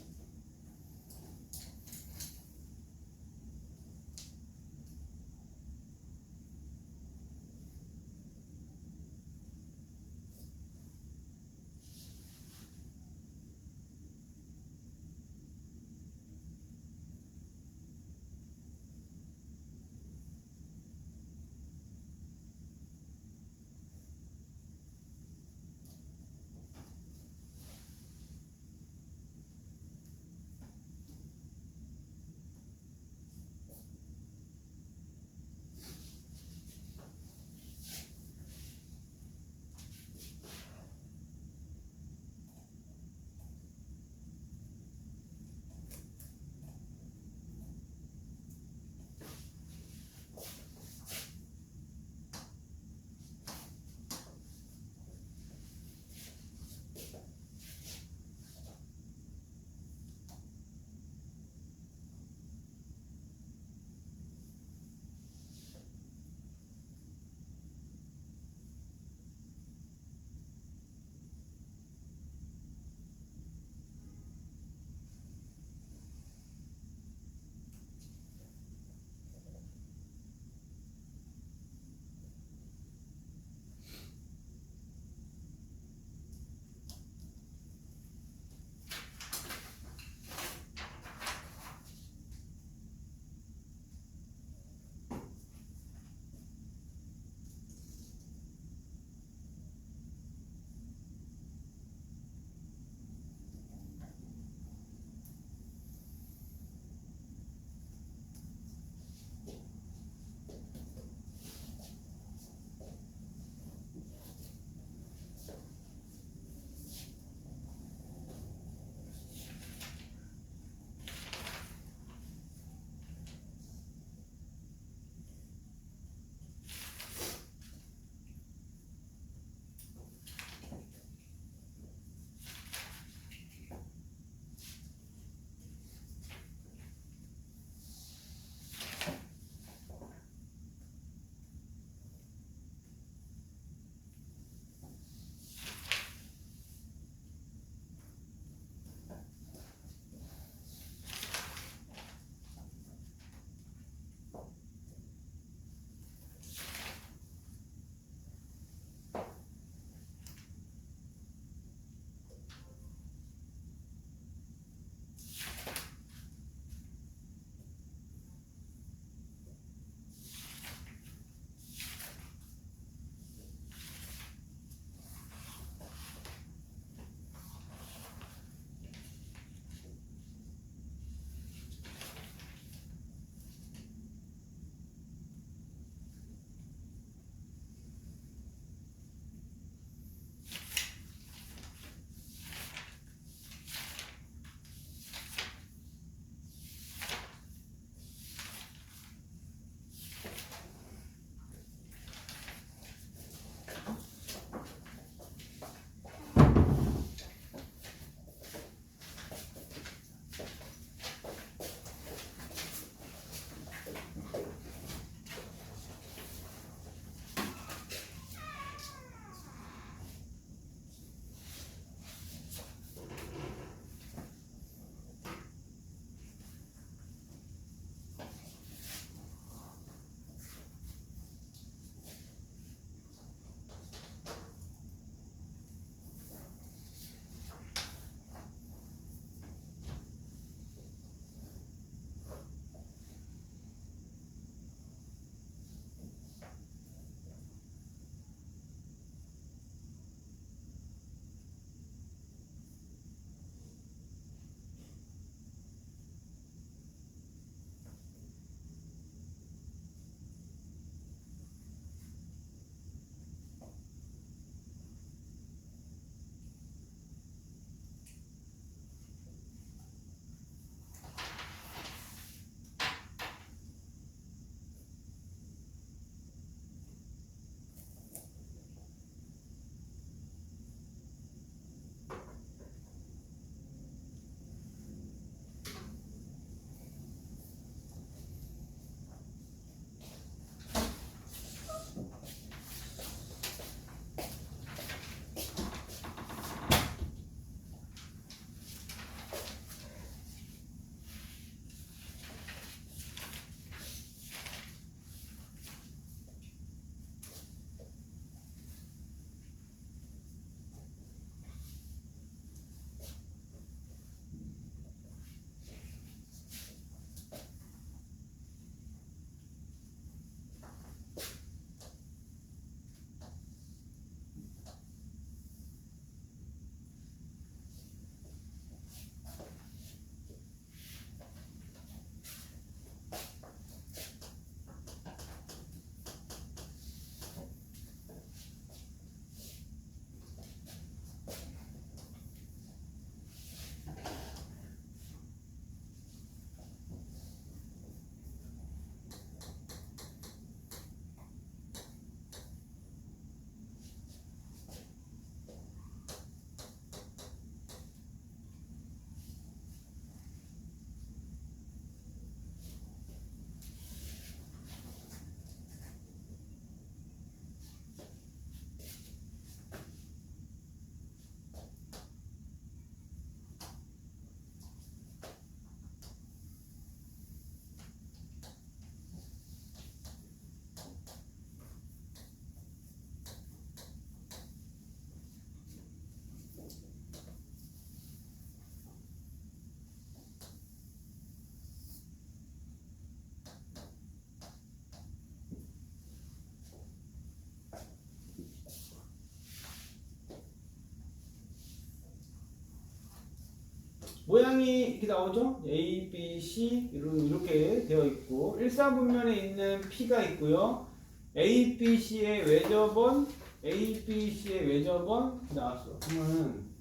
모양이 이렇게 나오죠? A, B, C 이렇게 되어 있고 1사분면에 있는 P가 있고요. A, B, C의 외접원 A, B, C의 외접원 나왔어. 그러면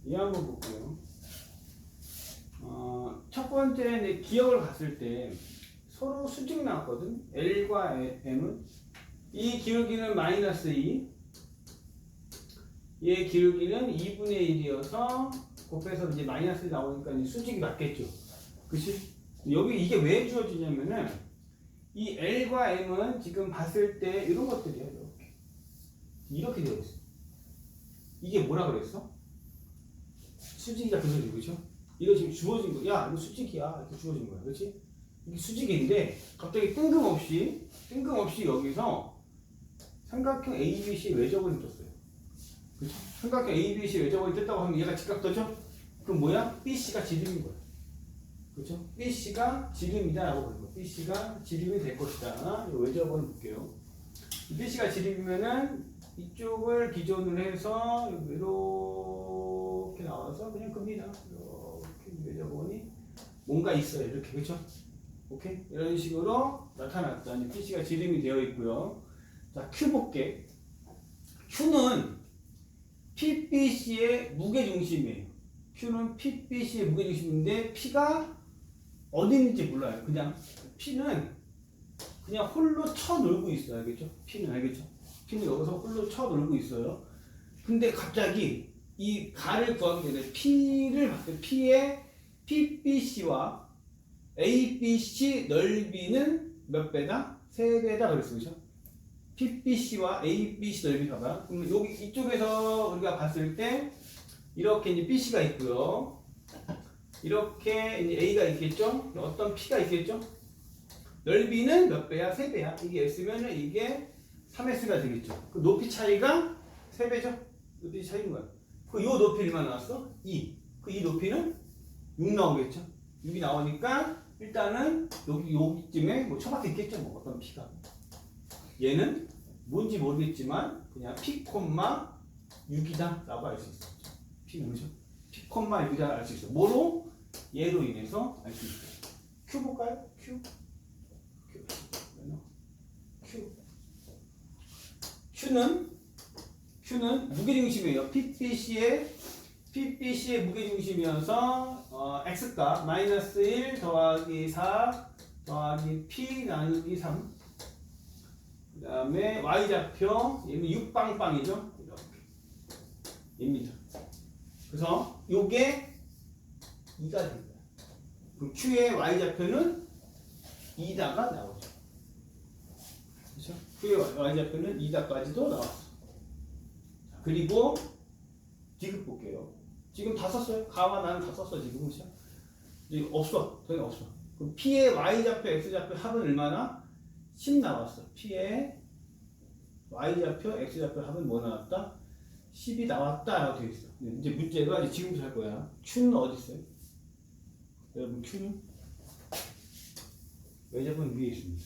이 한번 볼게요. 첫 번째 이제 기억을 봤을 때 서로 수직 나왔거든. L과 M은 이 기울기는 마이너스 2, 얘 기울기는 2분의 1이어서 곱해서 이제 마이너스 나오니까 이제 수직이 맞겠죠. 그치? 여기 이게 왜 주어지냐면은 이 L과 M은 지금 봤을 때 이런 것들이야. 이렇게 되어 있어. 이게 뭐라 그랬어? 수직이다 그 소리, 그죠? 이거 지금 주어진 거. 야, 이거 수직이야. 이렇게 주어진 거야. 그렇지? 이게 수직인데 갑자기 뜬금없이 여기서 삼각형 ABC의 외접원이 떴어요. 그렇죠? 삼각형 ABC의 외접원이 떴다고 하면 얘가 직각 떠죠? 그럼 뭐야? BC가 지름인 거야. 그렇죠? BC가 지름이다라고 보는 거야. BC가 지름이 될 것이다. 이 외접원을 볼게요. BC가 지름이면은 이쪽을 기준으로 해서 이렇게 나와서 그냥 끕니다. 이렇게 외접원이 뭔가 있어요. 이렇게, 그렇죠? 오케이? 이런 식으로 나타났다. 이제 BC가 지름이 되어 있고요. 자, Q 볼게. Q는 PBC의 무게중심이에요. Q는 PBC의 무게중심인데 P가 어디 있는지 몰라요. 그냥 P는 그냥 홀로 쳐놀고 있어요. 알겠죠? P는 알겠죠? P는 여기서 홀로 쳐놀고 있어요. 근데 갑자기 이 가를 구하기 전에 P를 봤어요. P의 PBC와 ABC 넓이는 몇 배다? 3배다 그랬어요. 그죠? PBC와 ABC 넓이 봐봐. 그럼 여기 이쪽에서 우리가 봤을 때 이렇게 이제 BC가 있고요. 이렇게 이제 A가 있겠죠? 어떤 P가 있겠죠? 넓이는 몇 배야? 3배야. 이게 S면은 이게 3S가 되겠죠. 그 높이 차이가 3배죠? 높이 차이인 거야. 그 요 높이 얼마 나왔어? 2. 그 이 높이는 6 나오겠죠? 6이 나오니까 일단은 여기쯤에 뭐 처박혀 있겠죠? 뭐 어떤 P가. 얘는 뭔지 모르겠지만 그냥 P, 6이다 라고 알 수 있어. P는 그죠? P, 6이다 알 수 있어. 뭐로? 얘로 인해서 알 수 있어. Q 볼까요? Q. Q는 무게중심이에요. PBC의 무게중심이어서 x값 마이너스 1 더하기 4 더하기 p 나누기 3. 그 다음에 y좌표 얘는 6빵빵이죠. 이렇게 입니다. 그래서 요게 2가 됩니다. 그럼 Q의 y좌표는 2다가 나오죠. 그렇죠? Q의 y좌표는 2다까지도 나왔어. 그리고 디귿 볼게요. 지금 다 썼어요. 가와 나는 다 썼어 지금. 그렇죠? 이제 없어. 더 이상 없어. 그럼 P의 y좌표, x좌표 합은 얼마나? 10 나왔어. P의 y좌표, x좌표 합은 뭐 나왔다? 10이 나왔다 라고 되어 있어. 이제 문제가 이제 지금부터 할 거야. Q는 어디 있어요? 여러분 Q는 외접은 위에 있습니다.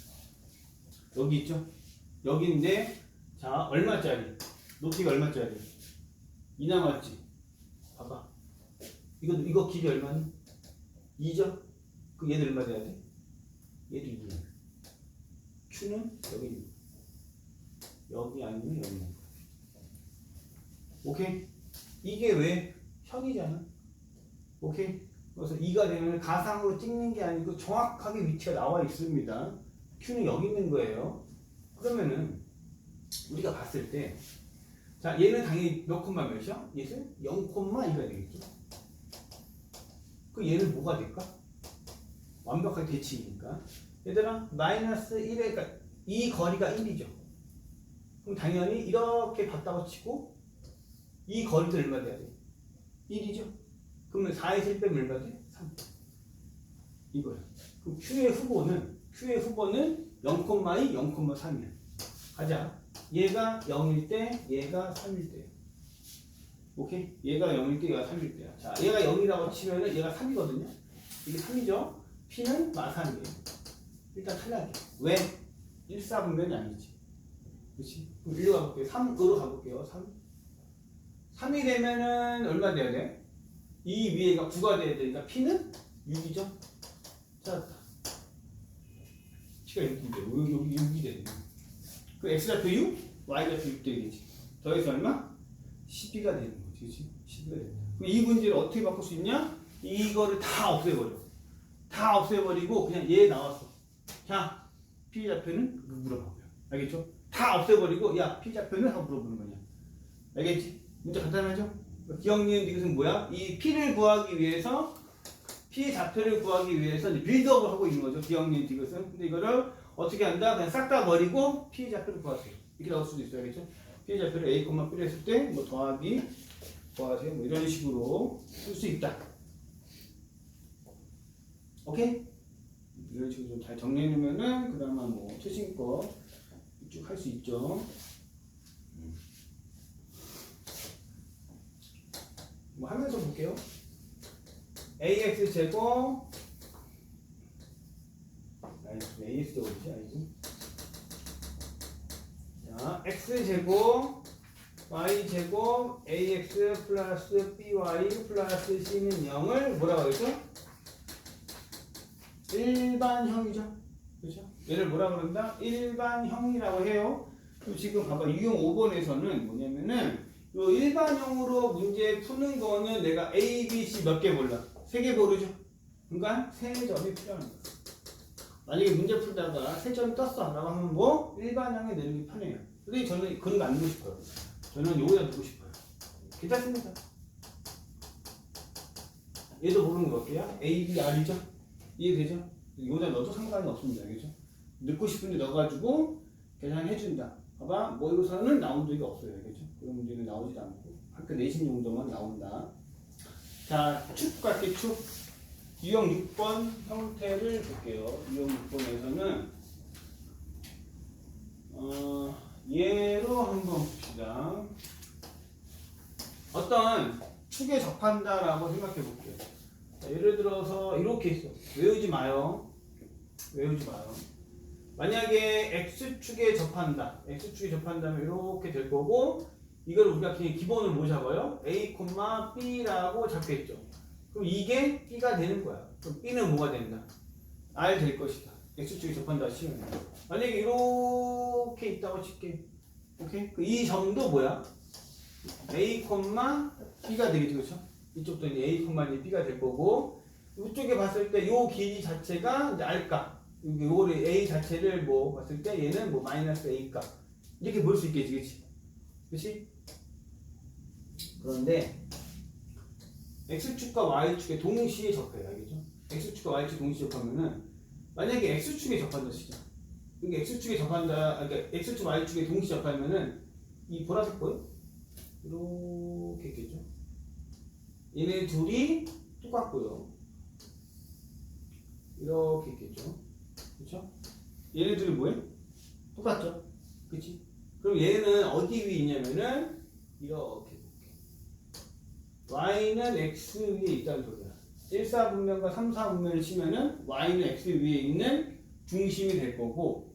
여기 있죠? 여기인데 자 얼마짜리? 높이가 얼마짜리? 2 남았지? 봐봐. 이거 길이 얼마니? 2죠? 그 얘는 얼마 돼야 돼? 얘도 2야. Q는 여기 아니면 여기. 오케이? 이게 왜 현이잖아. 오케이? 그래서 2가 되면 가상으로 찍는 게 아니고 정확하게 위치가 나와 있습니다. Q는 여기 있는 거예요. 그러면은 우리가 봤을 때 자 얘는 당연히 몇 콤마 몇이야? 얘는 0,2가 되겠죠. 그 얘는 뭐가 될까? 완벽하게 대칭이니까 얘들아 마이너스 1에 그러니까 이 거리가 1이죠. 그럼 당연히 이렇게 봤다고 치고 이 거리도 얼마 돼야 돼? 1이죠. 그러면 4에서 1 빼면 얼마 돼? 3. 이거야. 그럼 Q의 후보는 0,2, 0,3이야. 가자. 얘가 0일 때, 얘가 3일 때야. 오케이? 얘가 0일 때, 얘가 3일 때야. 자, 얘가 0이라고 치면은 얘가 3이거든요. 이게 3이죠. P는 마산이에요. 일단 탈락이야. 왜? 1사분면이 아니지. 그렇지? 그럼 1로 가볼게요. 3으로 가볼게요. 3. 3이 되면은 얼마 돼야 돼? 이 위에가 9가 돼야 되니까 P는 6이죠. 찾았다. P가 6인데 여기 6이 되네. 그 X좌표 6, Y좌표 6 되겠지. 더해서 얼마? 12가 되는 거지. 그치? 12가 된다. 그럼 이 문제를 어떻게 바꿀 수 있냐? 이거를 다 없애버려. 다 없애버리고 그냥 얘 나왔어. 자, P좌표는 물어봐요. 알겠죠? 다 없애버리고 야 P좌표는 하고 물어보는 거냐. 알겠지? 문제 간단하죠? 기억, 니은, 디귿은 뭐야? 이 P를 구하기 위해서 P 좌표를 구하기 위해서 이제 빌드업을 하고 있는 거죠. 기억, 니은, 디귿은. 근데 이거를 어떻게 한다? 그냥 싹 다 버리고 P 좌표를 구하세요. 이렇게 나올 수도 있어요. 알겠죠? P 좌표를 A, B를 했을 때 뭐 더하기 구하세요. 뭐 이런 식으로 쓸 수 있다. 오케이? 이런 식으로 좀 잘 정리해놓으면은 그나마 뭐 최신 거 쭉 할 수 있죠. 뭐 하면서 볼게요. ax 제곱 ax 제곱이지 아니고 자 x 제곱 y 제곱 ax 플러스 by 플러스 c는 0을 뭐라고 하겠어? 일반형이죠. 그렇죠? 얘를 뭐라고 그런다? 일반형이라고 해요. 그럼 지금 봐봐 유형 5번에서는 뭐냐면은 요 일반형으로 문제 푸는 거는 내가 A, B, C 몇 개 몰라? 3개 모르죠? 그러니까 3점이 필요한 거야. 만약에 문제 풀다가 3점이 떴어 라고 하면 뭐? 일반형에 내는 게 편해요. 근데 저는 그런 거 안 넣고 싶어요. 저는 요거에 넣고 싶어요. 괜찮습니다. 얘도 모르는 거 어때요? A, B, R이죠? 이해되죠? 요거다 넣어도 상관은 없습니다. 알겠죠? 넣고 싶은데 넣어가지고 계산해준다. 봐봐, 모의고사는 나온 적이 없어요. 알겠죠? 그런 문제는 나오지도 않고 학교 내신 정도만 나온다. 자, 축 갈게, 축. 유형 6번 형태를 볼게요. 유형 6번에서는 얘로 한번 봅시다. 어떤 축에 접한다라고 생각해 볼게요. 자, 예를 들어서 이렇게 있어. 외우지 마요. 외우지 마요. 만약에 X축에 접한다. X축에 접한다면 이렇게 될 거고 이걸 우리가 그냥 기본을 뭐 잡아요? A, B라고 잡겠죠. 그럼 이게 B가 되는 거야. 그럼 B는 뭐가 된다? R 될 것이다. X축에 접한다 치면. 만약에 이렇게 있다고 칠게. 오케이? 이 점도 뭐야? A, B가 되겠죠. 그렇죠? 이쪽도 이제 A, B가 될 거고 이쪽에 봤을 때 이 길이 자체가 이제 R값. 요거를 A 자체를 뭐 봤을 때 얘는 뭐 마이너스 A값 이렇게 볼 수 있겠지, 그치? 그치? 그런데 X축과 Y축에 동시에 접해요, 알겠죠? X축과 Y축 동시에 접하면은 만약에 X축에 접한다 치자. 그러니까 X축에 접한다, 그러니까 X축 Y축에 동시에 접하면은 이 보라색 보여? 이렇게 있겠죠? 얘네 둘이 똑같고요. 이렇게 있겠죠? 그쵸? 얘네들이 뭐예요? 똑같죠? 그치? 그럼 얘는 어디 위에 있냐면은 이렇게 y는 x 위에 있다는 소리야. 1사분면과 3사분면을 치면은 y는 x 위에 있는 중심이 될 거고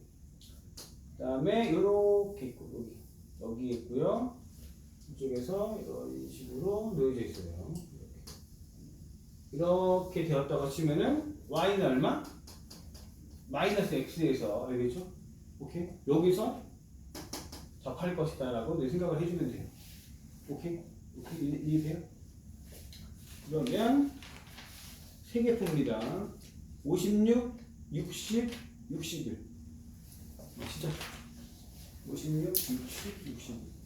그 다음에 이렇게 있고 여기 있고요. 이쪽에서 이런 식으로 놓여져 있어요. 이렇게 되었다고 치면은 y는 얼마? 마이너스 x에서 알겠죠? 오케이? 여기서 접할 것이다 라고 내 생각을 해주면 돼요. 오케이? 이해돼요? 그러면 3개 풉니다. 56, 60, 61 진짜 56, 60, 61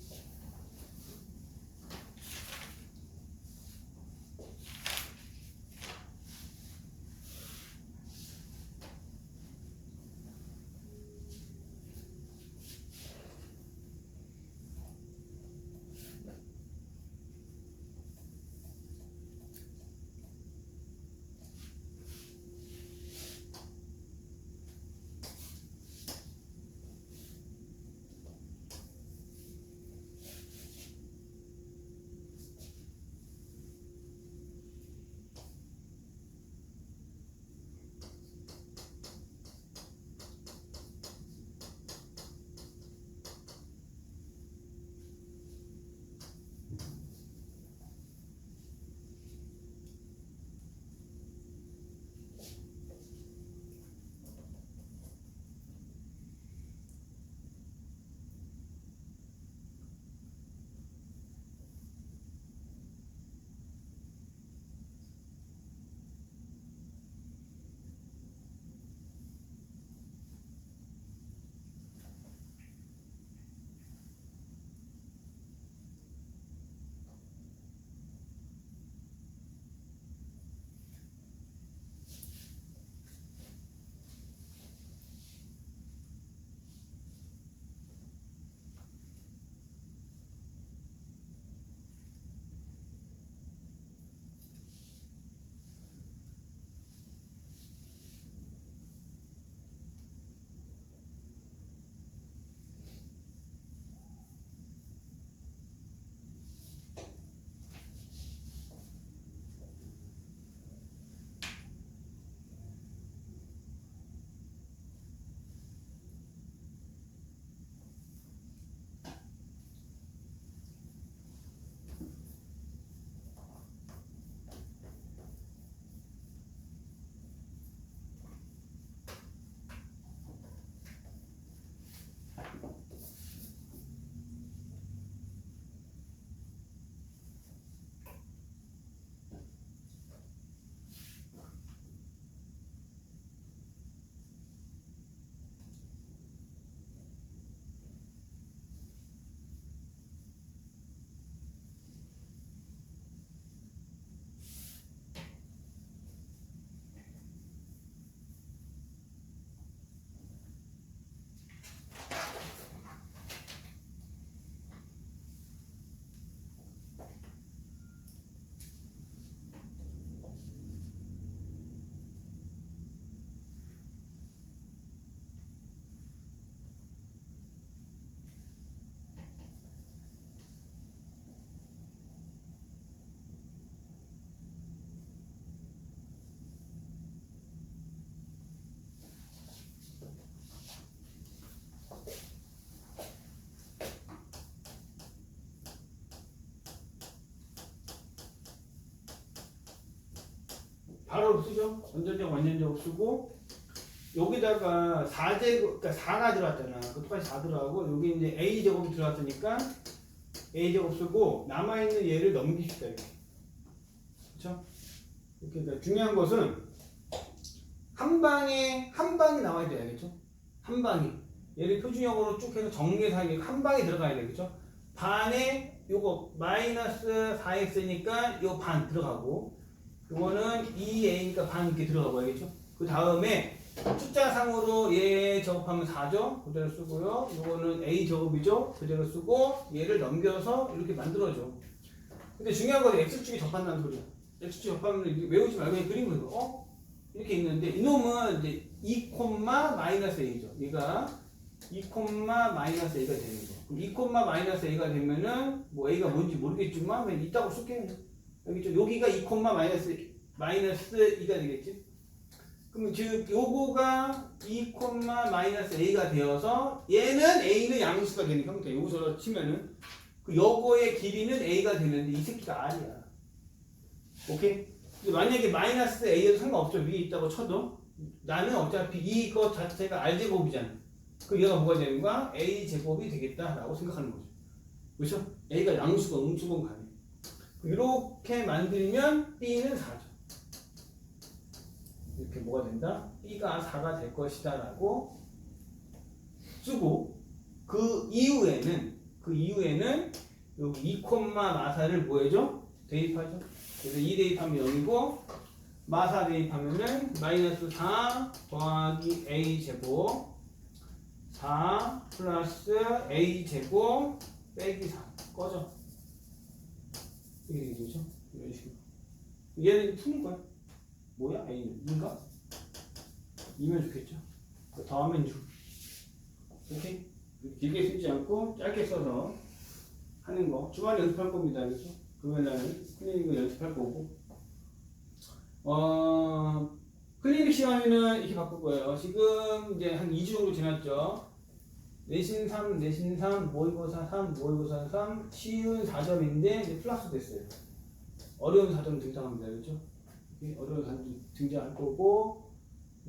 바로 쓰죠. 원전적 완전적 쓰고 여기다가 4제곱 그러니까 4가 들어왔잖아. 그 똑같이 4 들어가고 여기 이제 a 제곱이 들어왔으니까 a 제곱 쓰고 남아 있는 얘를 넘깁시다 이렇게. 그렇죠? 이렇게 그러니까 중요한 것은 한 방이 나와야 돼, 알겠죠? 한 방이. 얘를 표준형으로 쭉 해서 정리해서 한 방에 들어가야 되겠죠? 반에 요거 마이너스 4x니까 요 반 들어가고 요거는 2a니까 반 이렇게 들어가고 알겠죠? 그 다음에 숫자상으로 얘 작업하면 4죠? 그대로 쓰고요. 요거는 a 제곱이죠? 그대로 쓰고 얘를 넘겨서 이렇게 만들어줘. 근데 중요한 건 x축이 접한다는 소리야. x축이 접하면 외우지 말고 그냥 그림을 이렇게 있는데 이놈은 이제 2, 마이너스 a죠. 얘가 2, 마이너스 a가 되는 거. 그럼 2, 마이너스 a가 되면은 뭐 a가 뭔지 모르겠지만 그냥 있다고 쓸게요. 여기죠. 여기가 2, 마이너스 2가 되겠지. 그럼 즉 요거가 2, 마이너스 a가 되어서 얘는 a는 양수가 되는 형태. 여기서 치면은 그 요거의 길이는 a가 되는데 이 새끼가 r이야. 오케이? 근데 만약에 마이너스 a에도 상관없죠. 위에 있다고 쳐도 나는 어차피 이거 자체가 r제곱이잖아. 그 얘가 뭐가 되는 거야? a제곱이 되겠다라고 생각하는 거죠. 그렇죠? a가 양수가 음수건 간에 이렇게 만들면 b는 4죠. 이렇게 뭐가 된다? b가 4가 될 것이다 라고 쓰고 그 이후에는 여기 2, 마사를 뭐 해줘? 대입하죠. 그래서 2 대입하면 0이고 마사 대입하면은 마이너스 4 더하기 a 제곱 4 플러스 a 제곱 빼기 4 꺼져. 이게 되죠? 이런 식으로. 얘는 푸는 거야. 뭐야? a는 2인가? 2면 좋겠죠? 더하면 6. 오케이? 길게 쓰지 않고 짧게 써서 하는 거. 주말에 연습할 겁니다. 그래서 그러면은 클리닉을 연습할 거고. 클리닉 시간에는 이렇게 바꿀 거예요. 지금 이제 한 2주 정도 지났죠. 내신 3, 모의고사 3, 모의고사 3, 쉬운 4점인데 이제 플러스 됐어요. 어려운 4점 등장합니다. 그렇죠? 어려운 4점 등장할 거고,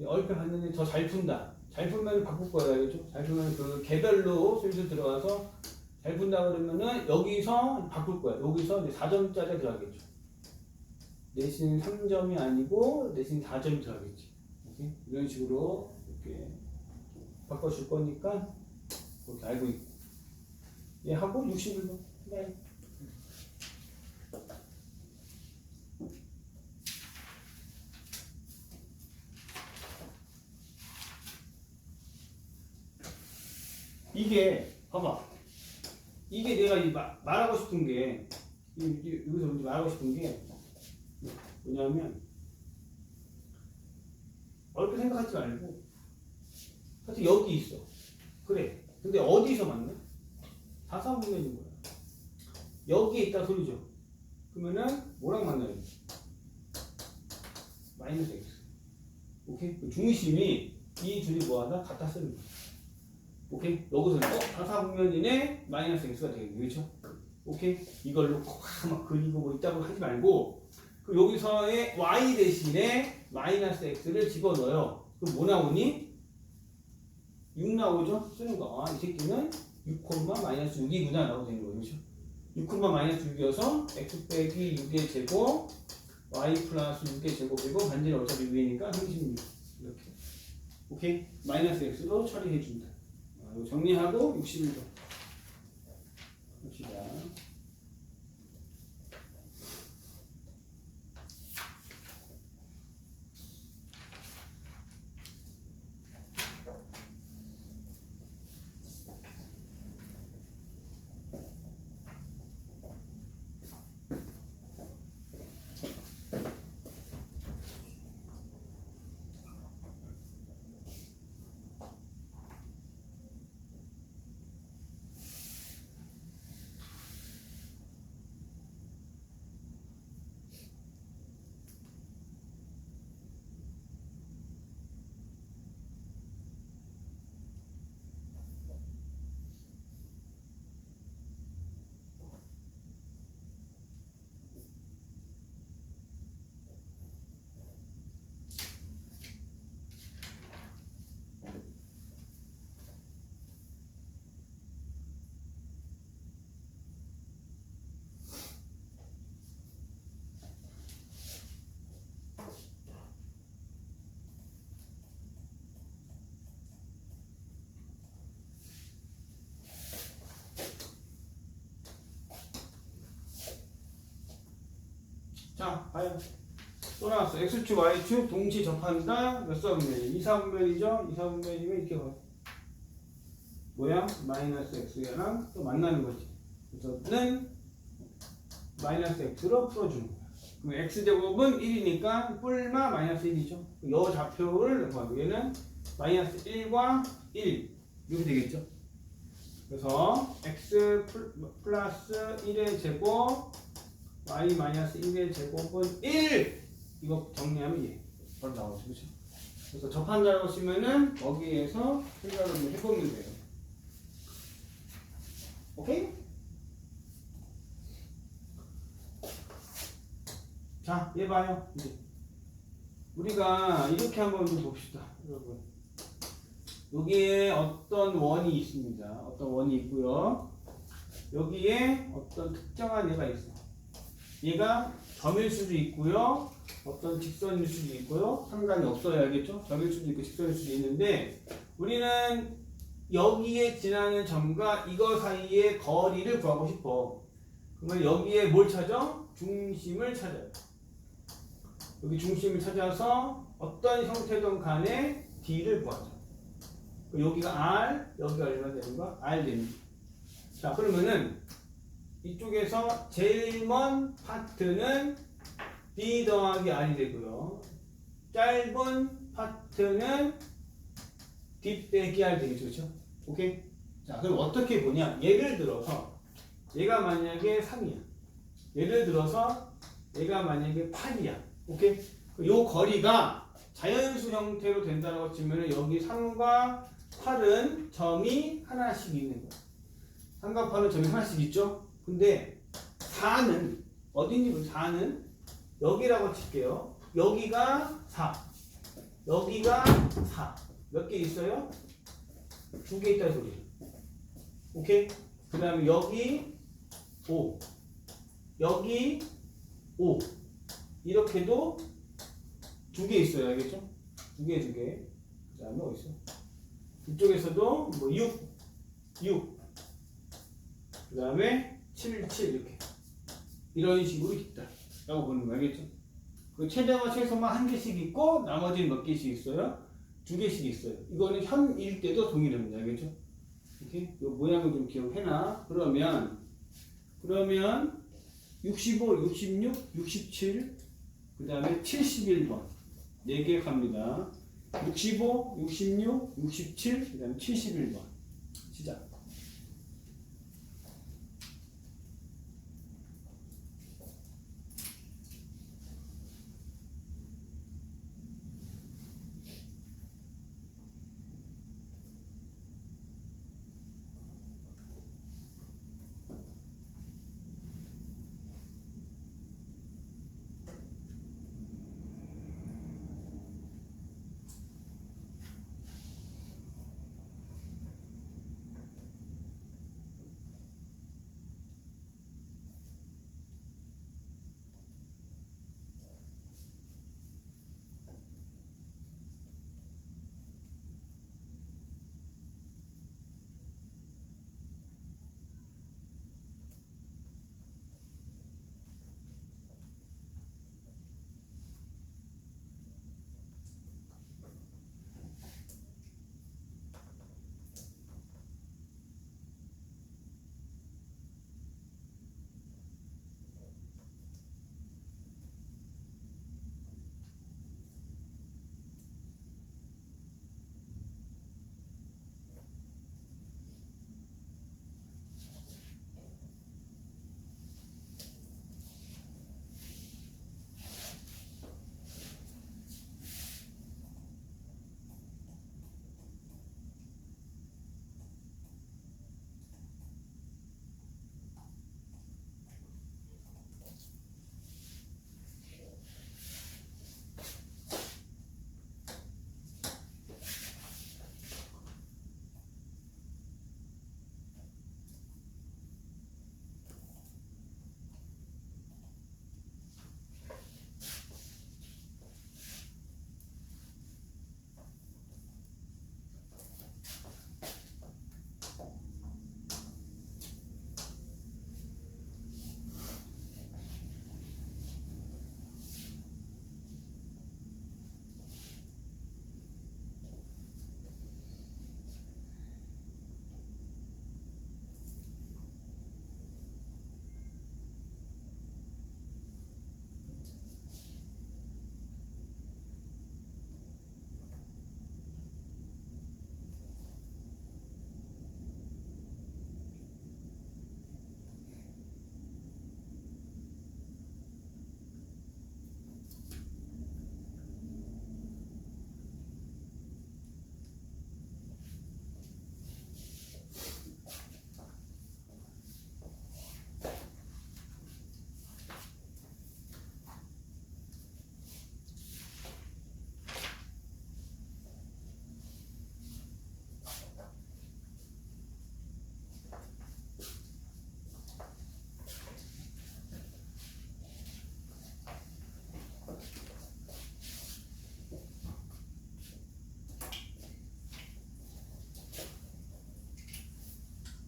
얼핏 봤는데 더 잘 푼다. 잘 풀면 바꿀 거예요. 그렇죠? 잘 풀면 그 개별로 슬슬 들어가서 잘 푼다 그러면은 여기서 바꿀 거야. 여기서 이제 4점짜리 들어가겠죠. 내신 3점이 아니고 내신 4점이 들어가겠지. 오케이? 이런 식으로 이렇게 바꿔줄 거니까 그렇게 알고 있고. 얘 하고 61번. 네. 이게 봐봐. 이게 내가 말하고 싶은 게 여기서 말하고 싶은 게 뭐냐면 어렵게 생각하지 말고 하여튼 여기 있어. 그래. 근데 어디서 만나? 다사분면인 거야. 여기에 있다 소리죠. 그러면은 뭐랑 만나야 돼? 마이너스 x. 오케이? 중심이 이 둘이 뭐하다? 같다 쓰는 거야. 오케이? 여기서 다사분면이네 마이너스 x가 되겠네. 그렇죠? 오케이? 이걸로 막 그리고 뭐 있다고 하지 말고 그 여기서의 y 대신에 마이너스 x를 집어넣어요. 그럼 뭐 나오니? 6 나오죠? 쓰는 거. 이 새끼는 6, 마이너스 6이구나 라고 되는 거죠. 그렇죠? 6, 마이너스 6이어서 x 빼기 6의 제곱 y 플러스 6의 제곱이고 반지는 어차피 위에니까 36 이렇게. 오케이? 마이너스 x로 처리해 준다. 이거 정리하고 61번 봅시다. 봐요. 또 나왔어. x축, y축 동시 접한다. 몇 사분면이? 2사분면이죠? 2사분면이면 이렇게 봐요. 뭐야? 마이너스 x랑 또 만나는 거지. 그래서 는 마이너스 x로 풀어주는 거야. 그럼 x제곱은 1이니까 뿔마 마이너스 1이죠. 요 좌표를 구하고 얘는 마이너스 1과 1 이렇게 되겠죠. 그래서 x 플러스 1의 제곱 y 마이너스 1의 제곱은 1 이거 정리하면 얘 바로 나오죠. 그렇죠? 그래서 접한다고 쓰면은 거기에서 생각을 좀 해보면 돼요. 오케이? 자, 얘 봐요. 이제 우리가 이렇게 한번 좀 봅시다, 여러분. 여기에 어떤 원이 있습니다. 어떤 원이 있고요. 여기에 어떤 특정한 얘가 있어. 얘가 점일 수도 있고요. 어떤 직선일 수도 있고요. 상관이 없어야 알겠죠? 점일 수도 있고 직선일 수도 있는데 우리는 여기에 지나는 점과 이거 사이의 거리를 구하고 싶어. 그러면 여기에 뭘 찾아? 중심을 찾아요. 여기 중심을 찾아서 어떤 형태든 간에 D를 구하죠. 여기가 R, 여기가 얼마 되는 거? R 되는 거. 자, 그러면은 이쪽에서 제일 먼 파트는 B 더하기 R이 되고요. 짧은 파트는 D 빼기 R 되겠죠. 그렇죠? 오케이? 자, 그럼 어떻게 보냐? 예를 들어서 얘가 만약에 3이야. 예를 들어서 얘가 만약에 8이야. 오케이? 요 거리가 자연수 형태로 된다고 치면 여기 3과 8은 점이 하나씩 있는 거야. 3과 8은 점이 하나씩 있죠? 근데 4는 어딘지 4는 여기라고 칠게요. 여기가 4. 여기가 4. 몇 개 있어요? 2개 있다 소리. 오케이? 그 다음에 여기 5. 여기 5. 이렇게도 2개 있어요. 알겠죠? 2개. 그 다음에 어디 있어? 이쪽에서도 뭐 6. 그 다음에 7 이렇게. 이런 식으로 있다. 라고 보는 거 알겠죠? 그 최대와 최소만 한 개씩 있고 나머지는 몇 개씩 있어요? 2개씩 있어요. 이거는 현일 때도 동일합니다. 알겠죠? 이렇게 이 모양을 좀 기억해놔. 그러면 65, 66, 67, 그 다음에 71번 4개 갑니다. 65, 66, 67, 그 다음에 71번 시작.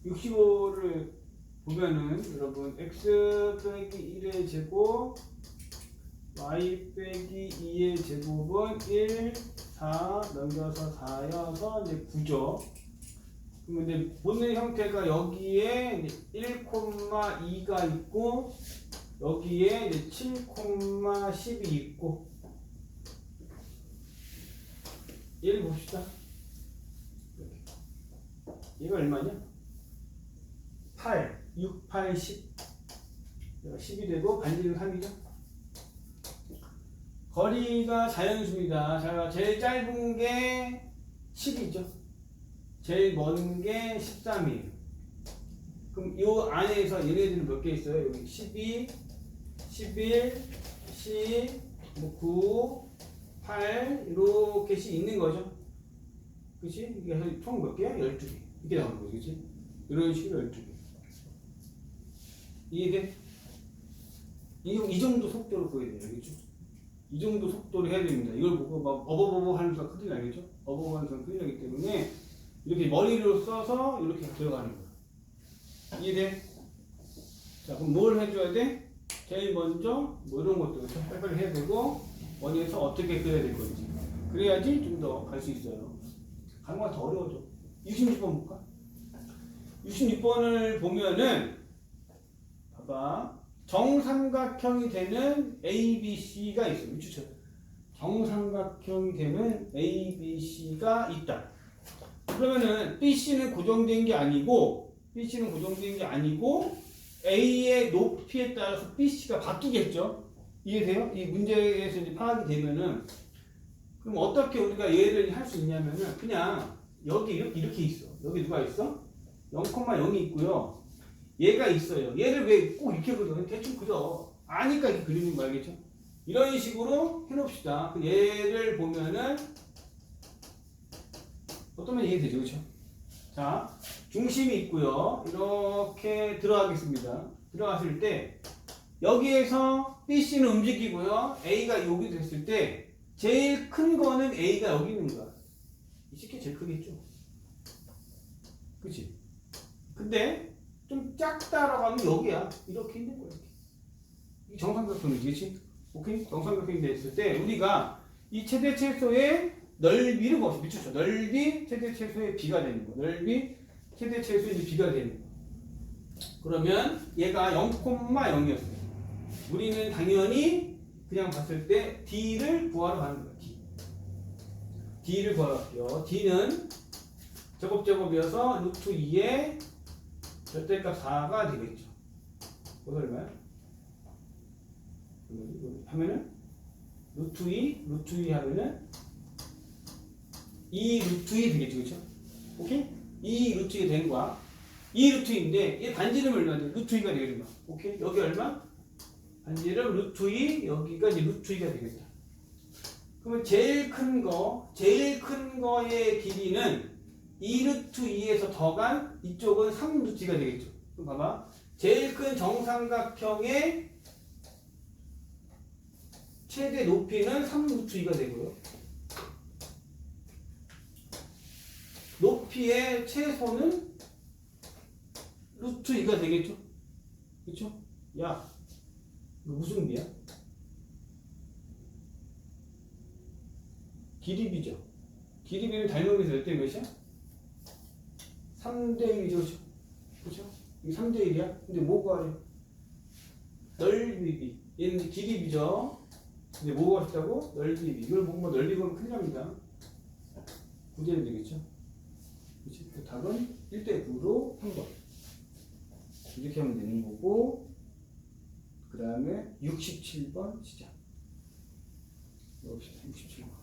65를 보면은 여러분 x 빼기 1의 제곱 y 빼기 2의 제곱은 1, 4 넘겨서 4여서 이제 9죠. 그럼 이제 보는 형태가 여기에 1,2가 있고 여기에 이제 7,10이 있고 1 봅시다. 얘가 얼마냐? 8, 6, 8, 10. 10이 되고 반지름 3이죠. 거리가 자연수입니다. 자, 제일 짧은 게 10이죠. 제일 먼 게 13이에요. 그럼 이 안에서 얘네들은 몇 개 있어요? 여기 12, 11, 10, 9, 8 이렇게씩 있는 거죠. 그치? 이게 총 몇 개야? 12개. 이렇게 나오는 거지. 그치? 이런 식으로 12개. 이해돼? 이 정도 속도로 보여야 돼요. 알겠죠? 이 정도 속도로 해야 됩니다. 이걸 보고 막 어버버버 하는 순간 큰일 나겠죠? 어버버버 하는 순간 큰일 나기 때문에 이렇게 머리로 써서 이렇게 들어가는 거야. 이해돼? 자, 그럼 뭘 해줘야 돼? 제일 먼저 뭐 이런 것도 빨리빨리 해야 되고 원에서 어떻게 그려야 될 건지 그래야지 좀 더 갈 수 있어요. 가는 거 더 어려워져. 66번 볼까? 66번을 보면은 봐봐. 정삼각형이 되는 ABC가 있어요. 위치처 정삼각형이 되는 ABC가 있다. 그러면은 BC는 고정된 게 아니고 A의 높이에 따라서 BC가 바뀌겠죠. 이해돼요? 이 문제에서 이제 파악이 되면은 그럼 어떻게 우리가 얘를 할 수 있냐면은 그냥 여기 이렇게 있어. 여기 누가 있어? 0,0이 있고요. 얘가 있어요. 얘를 왜 꼭 이렇게 그려? 대충 그려. 아니까 이렇게 그리는 거 알겠죠? 이런 식으로 해놓읍시다. 얘를 보면은 어떠면 이해되죠? 그렇죠? 자, 중심이 있고요. 이렇게 들어가겠습니다. 들어갔을 때 여기에서 BC는 움직이고요. A가 여기 됐을 때 제일 큰 거는 A가 여기 있는 거야. 이 새끼 제일 크겠죠? 그치? 근데 좀 작다라고 하면 여기야. 이렇게 있는 거야. 이 정삼각형이지, 그치? 오케이? 정삼각형이 됐을 때 우리가 이 최대 최소의 넓이를 봅시다. 미쳤죠? 넓이 최대 최소의 b가 되는 거. 넓이 최대 최소의 b가 되는 거. 그러면 얘가 0,0이었어요. 우리는 당연히 그냥 봤을 때 d를 구하러 가는 거야. d를 구하러 갈게요. d는 제곱제곱이어서 루트 2에 절대값 4가 되겠죠. 그거 얼마야? 하면은 루트 2 하면은 2 루트 2 되겠죠. 그렇죠? 오케이? 2 루트 2 된 거야. 2 루트 2인데 얘 반지름 얼마인데 루트 2가 되겠는 거야. 오케이? 여기 얼마? 반지름 루트 2 여기가 이제 루트 2가 되겠다. 그러면 제일 큰 거의 길이는 2 루트 2에서 더간 이쪽은 3 루트 2가 되겠죠. 그럼 봐봐. 제일 큰 정삼각형의 최대 높이는 3 루트 2가 되고요. 높이의 최소는 루트 2가 되겠죠? 그쵸? 야, 이거 무슨 비야? 길이비죠. 길이비는 닮으면서 몇 대 몇이야? 3대 1이죠. 그쵸? 그쵸? 이게 3대 1이야? 근데 뭐가 아래? 넓이비. 얘는 길이비죠. 근데 뭐가 싶다고? 넓이비. 이걸 보면 넓이 보면 큰일 납니다. 9대는 되겠죠? 그치? 그 답은 1대 9로 한 번. 이렇게 하면 되는 거고, 그 다음에 67번 시작. 넣읍시다. 67번.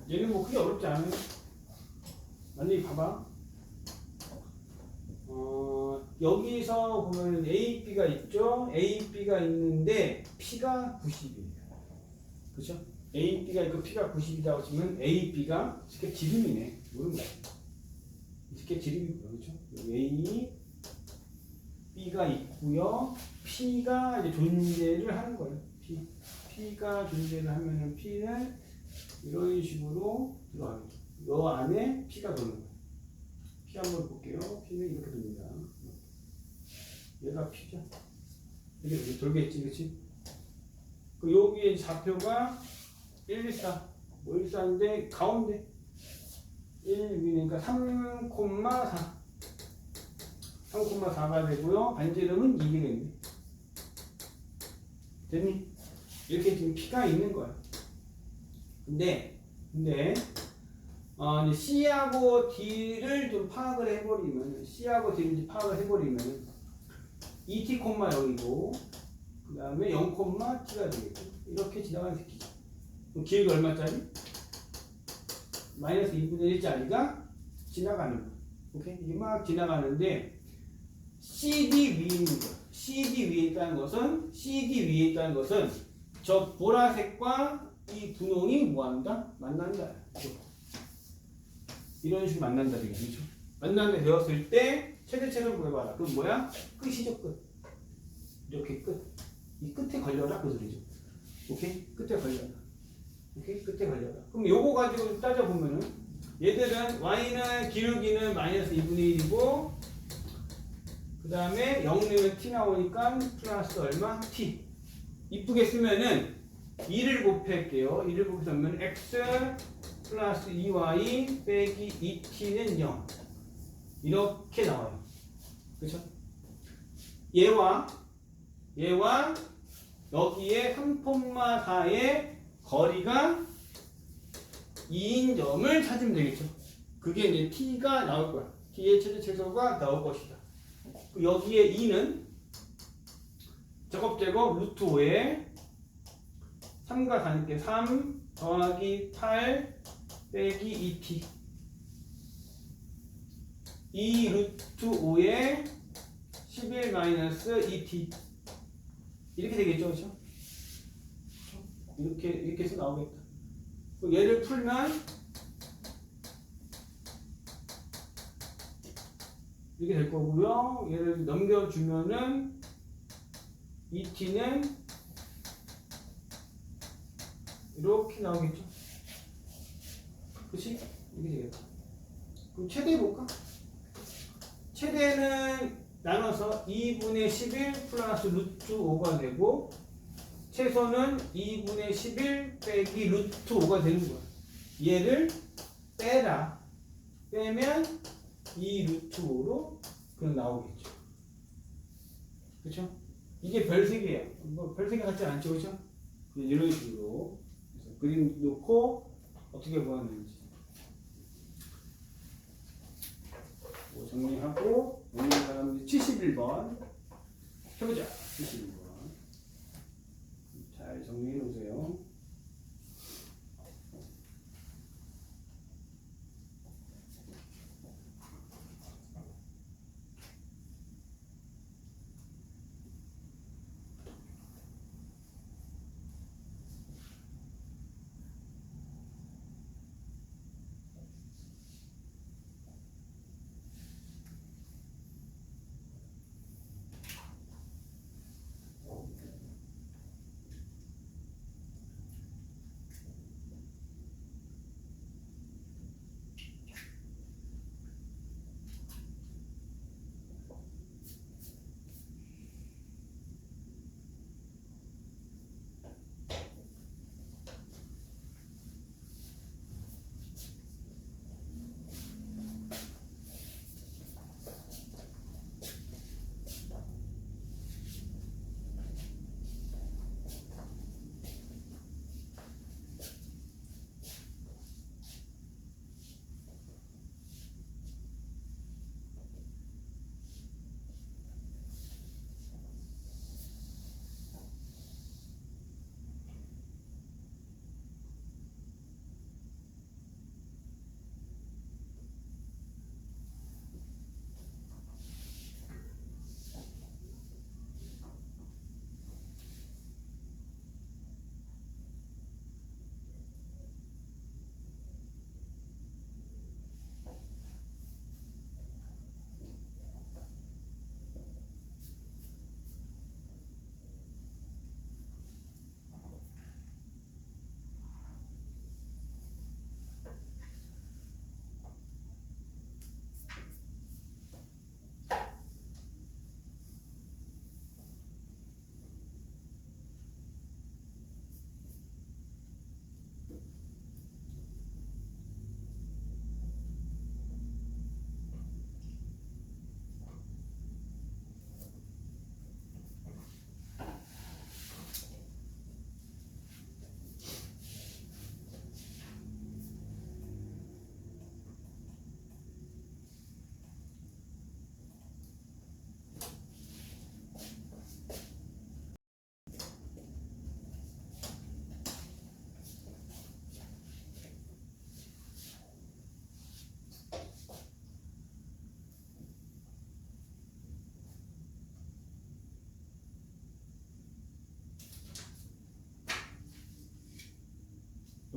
얘는 뭐 크게 어렵지 않아요. 만약에 봐봐. 여기서 보면 A, B가 있죠. A, B가 있는데 P가 90이에요. 그렇죠? A, B가 있고 P가 90이라고 치면 A, B가 쉽게 지름이네. 모르는 거야. 쉽게 지름이고요. 그렇죠? A, B가 있고요. P가 이제 존재를 하는 거예요. P가 존재를 하면은 P는 이런 식으로 들어가요. 요 안에 P가 도는 거예요. P 한번 볼게요. P는 이렇게 돕니다. 얘가 P죠. 이렇게 돌겠지, 그렇지? 그 여기에 좌표가 1, 2, 4, 1, 4인데 가운데 1, 위니까 3,4. 3,4가 되고요. 반지름은 200인데. 됐니? 이렇게 지금 P가 있는 거야. 근데 이제 C하고 D를 좀 파악을 해버리면, C하고 D를 파악을 해버리면 2t, 0이고 그 다음에 0,t가 되겠죠. 이렇게 지나가는 새끼죠. 그럼 길이가 얼마짜리? 마이너스 2분의 1짜리가 지나가는 거야. 오케이? 이게 막 지나가는데 CD 위에 있는 거야. CD 위에 있다는 것은 저 보라색과 이 분홍이 뭐한다? 만난다. 이런 식으로 만난다 되겠죠. 만난다 되었을 때 최대체를 구해봐라. 그럼 뭐야? 끝이죠, 끝. 이렇게 끝. 이 끝에 걸려라 그 소리죠. 오케이? 끝에 걸려라. 오케이? 끝에 걸려라. 그럼 요거 가지고 따져보면은 얘들은 y는 기울기는 마이너스 2분의 1이고 그 다음에 0이면 t 나오니까 플러스 얼마? t. 이쁘게 쓰면은 2를 곱할게요. 2를 곱하면 x 플러스 2y 빼기 2t는 0. 이렇게 나와요. 그렇죠? 얘와 여기에 3,4의 거리가 2인 점을 찾으면 되겠죠. 그게 이제 t가 나올 거야. t의 최대 최소가 나올 것이다. 여기에 2는 제곱 루트 5에 3과 4니까 3 더하기 8 빼기 2t 2 루트 5에 11 마이너스 2t 이렇게 되겠죠, 그렇죠? 이렇게 해서 나오겠다. 얘를 풀면 이렇게 될 거고요. 얘를 넘겨주면은 2t는 이렇게 나오겠죠. 그치? 이렇게 되겠다. 그럼 최대 해볼까? 최대는 나눠서 2분의 11 플러스 루트 5가 되고 최소는 2분의 11 빼기 루트 5가 되는 거야. 얘를 빼라. 빼면 2 루트 5로 그냥 나오겠죠. 그쵸? 이게 별세개야. 뭐 별세개 같지 않죠, 그쵸? 이런 식으로 그래서 그림 놓고 어떻게 보았는지 뭐 정리하고 오늘 사람 71번 해보자. 71번 잘 정리해 놓으세요.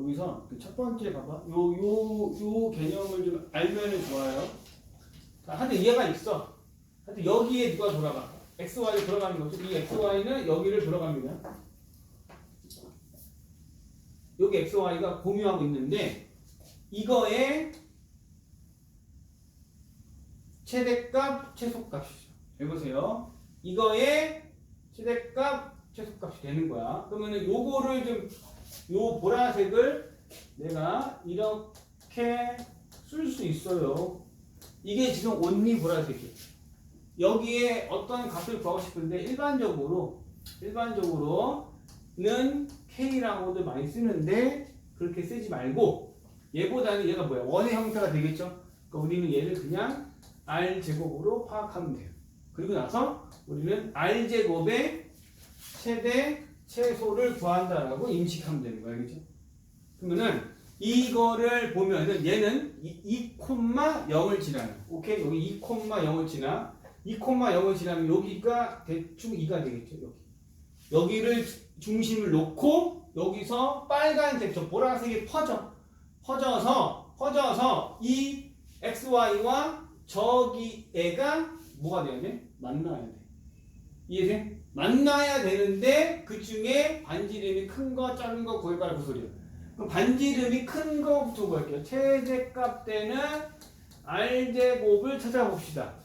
여기서 그 첫 번째 봐봐. 요 개념을 좀 알면은 좋아요. 하여튼 이해가 있어. 하여튼 여기에 누가 돌아가? XY에 돌아가는 거죠. 이 XY는 여기를 돌아갑니다. 여기 XY가 공유하고 있는데 이거의 최대값, 최소값이죠. 해보세요. 이거의 최대값, 최소값이 되는 거야. 그러면은 요거를 좀, 요 보라색을 내가 이렇게 쓸 수 있어요. 이게 지금 온리 보라색이에요. 여기에 어떤 값을 구하고 싶은데 일반적으로는 K라고도 많이 쓰는데 그렇게 쓰지 말고 얘보다는 얘가 뭐야? 원의 형태가 되겠죠? 그러니까 우리는 얘를 그냥 R제곱으로 파악하면 돼요. 그리고 나서 우리는 R제곱의 최대, 최소를 구한다라고 인식하면 되는 거야. 알겠죠? 그러면은 이거를 보면은 얘는 2,0을 지나요. 오케이? 여기 2,0을 지나. 2,0을 지나면 여기가 대충 2가 되겠죠. 여기를 중심을 놓고 여기서 빨간색, 저 보라색이 퍼져서 이 XY와 저기 애가 뭐가 돼야 돼? 만나야 돼. 이해돼? 만나야 되는데 그 중에 반지름이 큰 거, 작은 거 구해봐라 그 소리야. 그럼 반지름이 큰 거부터 구할게요. 최대값 되는 R제곱을 찾아봅시다.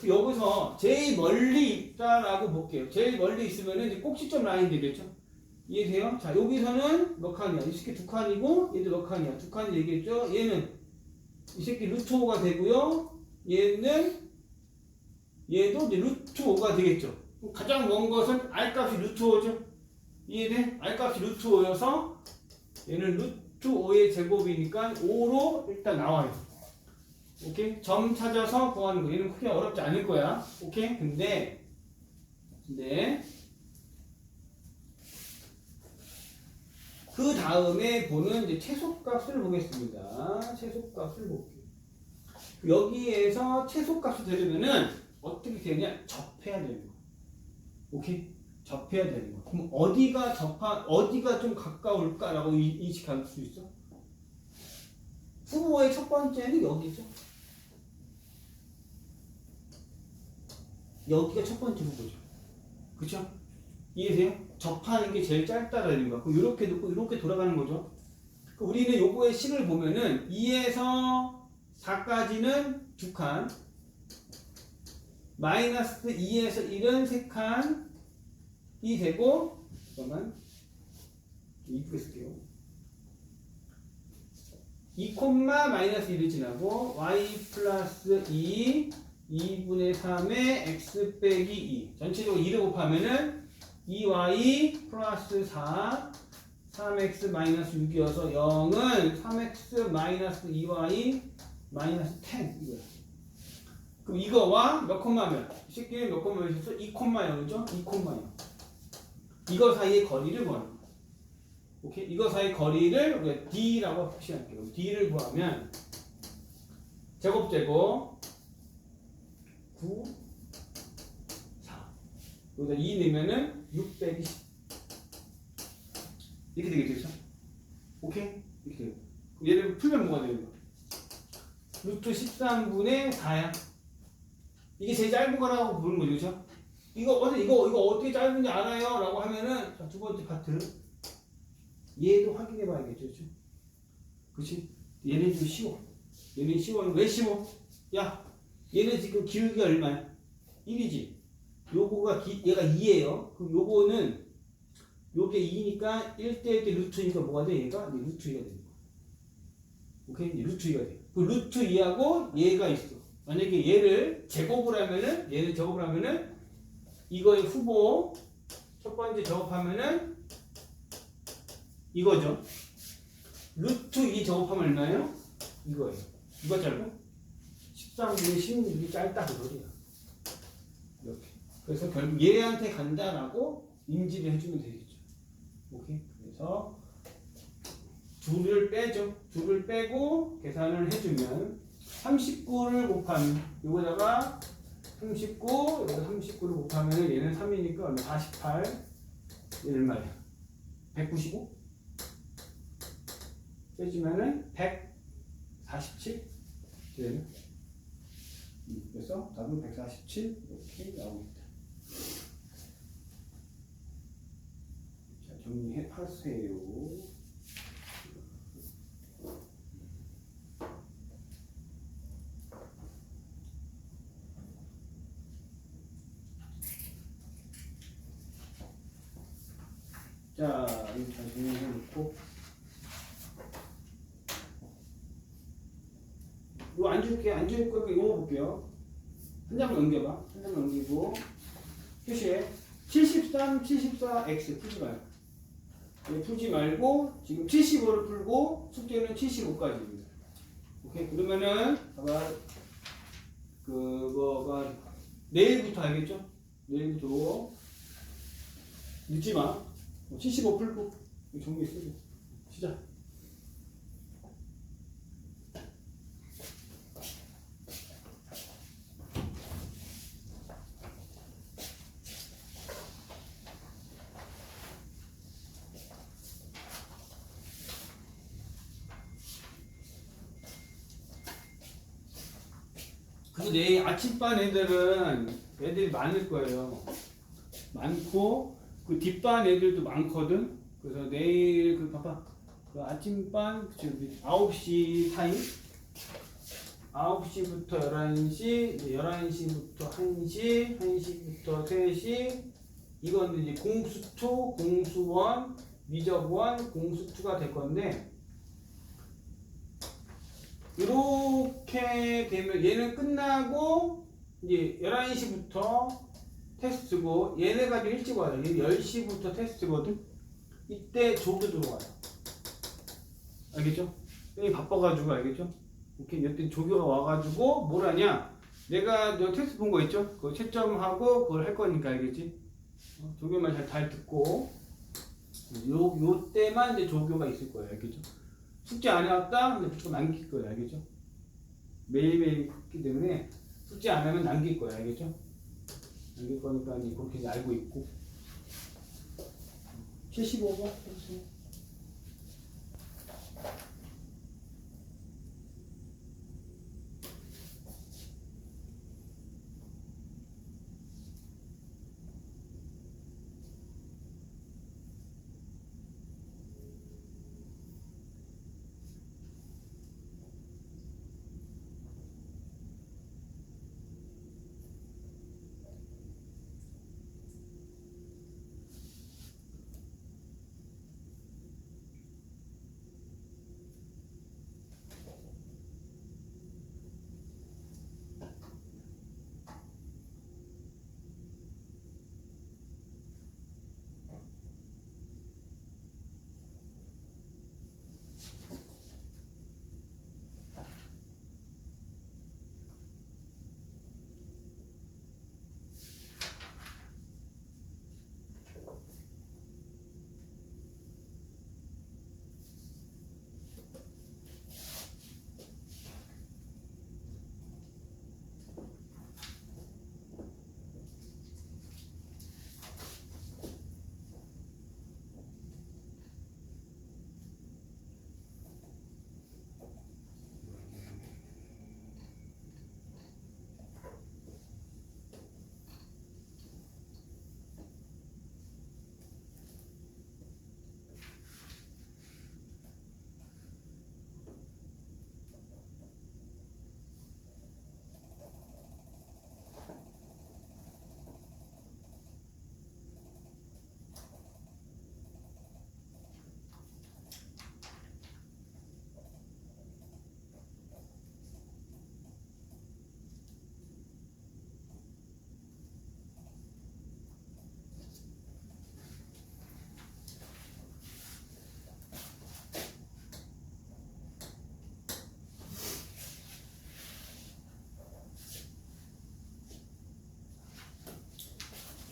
여기서 제일 멀리 있다라고 볼게요. 제일 멀리 있으면은 이제 꼭지점 라인 되겠죠? 이해돼요? 자, 여기서는 몇 칸이야? 이 새끼 2칸이고, 얘도 몇 칸이야? 2칸이 되겠죠? 얘는 이 새끼 루트 5가 되고요. 얘도 이제 루트 5가 되겠죠? 가장 먼 것은 R값이 루트 5죠? 이해돼? R값이 루트 5여서 얘는 루트 5의 제곱이니까 5로 일단 나와요. 오케이? 점 찾아서 구하는 거. 얘는 크게 어렵지 않을 거야. 오케이? 근데 그 다음에 보는 이제 최소값을 보겠습니다. 최소값을 볼게요. 여기에서 최소값이 되려면은 어떻게 되냐? 접해야 되는 거. 오케이? 접해야 되는 거. 그럼 어디가 좀 가까울까라고 인식할 수 있어? 후보의 첫 번째는 여기죠. 여기가 첫 번째 후보죠. 그쵸? 이해돼요? 접하는 게 제일 짧다라는 거야. 그럼 이렇게 놓고 이렇게 돌아가는 거죠. 우리는 요거의 식을 보면은 2에서 4까지는 2칸, 마이너스 2에서 1은 3칸이 되고, 잠깐만, 이쁘게 쓸게요. 2, 마이너스 1을 지나고 y 플러스 2분의 3의 x 빼기 2 전체적으로 2를 곱하면은 2y 플러스 4 3x 마이너스 6이어서 0은 3x 마이너스 2y 마이너스 10 이거야. 그럼 이거와 몇 콤마면? 이 새끼는 몇 콤마면 있었어? 2,0이죠? 2,0 이거 사이의 거리를 구하는 거야. 오케이? 이거 사이 거리를 우리가 D라고 표시할게요. D를 구하면 제곱 9, 4 여기다 2 넣으면은 6 빼기 10 이렇게 되겠죠? 오케이? 이렇게 돼요. 얘를 풀면 뭐가 되는 거야? 루트 13분의 4야. 이게 제일 짧은 거라고 부르는 거죠, 그렇죠? 이거 어떻게 짧은지 알아요? 라고 하면은 자, 두 번째 파트 얘도 확인해 봐야겠죠, 그렇죠? 그렇지? 얘는 좀 쉬워. 얘는 쉬워요. 왜 쉬워? 야, 얘는 지금 기울기가 얼마야? 1이지. 요거가 얘가 2예요. 그럼 요거는 요게 2니까 1대 1대 루트니까 뭐가 돼? 얘가 이제 루트 2가 되는 거야. 오케이? 이제 루트 2가 돼. 그 루트 2하고 얘가 있어. 만약에 얘를 제곱을 하면은 이거의 후보 첫 번째 제곱하면은 이거죠. 루트 2 제곱하면 얼마예요? 이거예요. 이거 짧고 13분의 16이 짧다 그 소리야. 이렇게. 그래서 결국 얘한테 간다라고 인지를 해주면 되겠죠. 오케이. 그래서 둘을 빼죠. 둘을 빼고 계산을 해주면 39를 곱하면 요거다가 39 여기다 39를 곱하면 얘는 3이니까 얼마? 48 얘는 얼마야? 195? 빼주면은 147 되네. 그래서 답은 147 이렇게 나옵니다. 자, 정리해 하세요. 자, 이거 잘 정리해 놓고. 이거 안 줄게, 안 줄 거니까 이거 볼게요. 한 장만 넘겨봐. 한 장만 넘기고. 표시해. 73, 74x 풀지 말고. 풀지 말고, 지금 75를 풀고, 숙제는 75까지입니다. 오케이. 그러면은, 봐봐. 그거가, 내일부터 알겠죠? 내일부터. 늦지 마. 75 풀고, 정리 쓰고. 시작. 그리고 내일 아침반 애들이 많을 거예요. 많고, 그 뒷반 애들도 많거든. 그래서 내일 봐봐. 그 아침반, 9시 타임. 9시부터 11시, 11시부터 1시, 1시부터 3시. 이건 이제 공수2, 공수1, 미적1, 공수2가 될 건데, 이렇게 되면 얘는 끝나고 이제 11시부터 테스트고 얘네 가지고 일찍 와요. 얘는 10시부터 테스트거든. 이때 조교 들어와요. 알겠죠? 여기 바빠가지고 알겠죠? 오케이. 이때 조교가 와가지고 뭘 하냐? 내가 너 테스트 본 거 있죠? 그거 채점하고 그걸 할 거니까 알겠지? 조교만 잘 듣고 요 때만 이제 조교가 있을 거예요. 알겠죠? 숙제 안 해왔다? 근데 무조건 남길 거예요. 알겠죠? 매일매일 했기 때문에 숙제 안 하면 남길 거예요. 알겠죠? 남길 거니까 이제 그렇게 알고 있고. 75번 해주세요.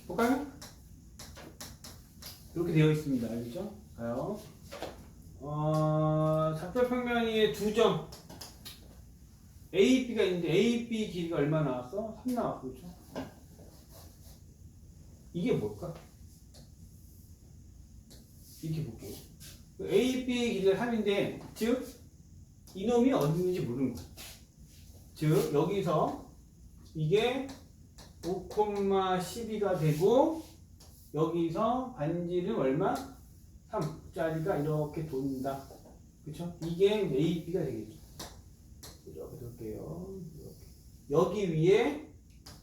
볼까요? 이렇게 되어 있습니다. 알겠죠? 가요. 작별 평면이 2점. A, B가 있는데 A, B 길이가 얼마 나왔어? 3 나왔어. 그렇죠? 이게 뭘까? 이렇게 볼게요. A, B 길이가 3인데 즉 이놈이 어디 있는지 모르는 거야. 즉 여기서 이게 5,12가 되고 여기서 반지름 얼마? 3짜리가 이렇게 돈다. 그쵸? 이게 A, B가 되겠죠. 이렇게 볼게요. 여기 위에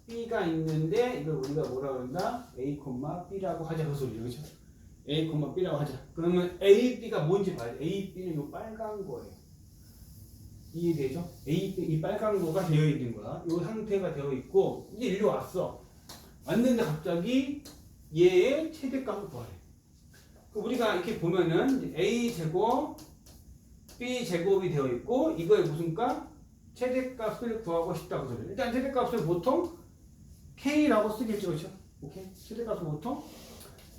B가 있는데 이걸 우리가 뭐라 그런다? A, B라고 하자 그 소리죠. 그죠? A, B라고 하자. 그러면 A, B가 뭔지 봐야 돼. A, B는 요 빨간 거예요. 이해되죠? A, B, 이 빨간 거가 되어 있는 거야. 요 상태가 되어 있고 이제 일로 왔어. 왔는데 갑자기 얘의 최대값을 구하래. 우리가 이렇게 보면은 A 제곱 B 제곱이 되어 있고 이거의 무슨 값? 최대값을 구하고 싶다고 소리. 일단 최대값을 보통 K라고 쓰겠죠, 그렇죠? 오케이. 최대값을 보통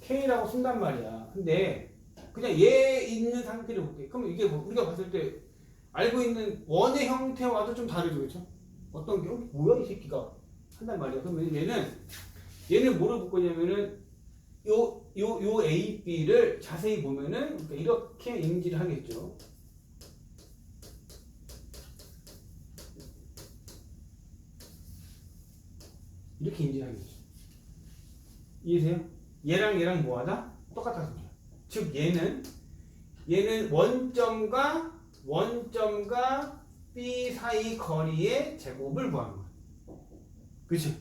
K라고 쓴단 말이야. 근데 그냥 얘 있는 상태를 볼게. 그럼 이게 뭐 우리가 봤을 때 알고 있는 원의 형태와도 좀 다르죠, 그렇죠? 어떤 게 뭐야 이 새끼가 한단 말이야. 그러면 얘는 뭐를 볼 거냐면은 요 A, B를 자세히 보면은 그러니까 이렇게 인지를 하겠죠. 이렇게 인지하겠죠. 이해되세요? 얘랑 뭐하다? 똑같다는 소리야. 즉 얘는 원점과 B 사이 거리의 제곱을 구하는 거야. 그치?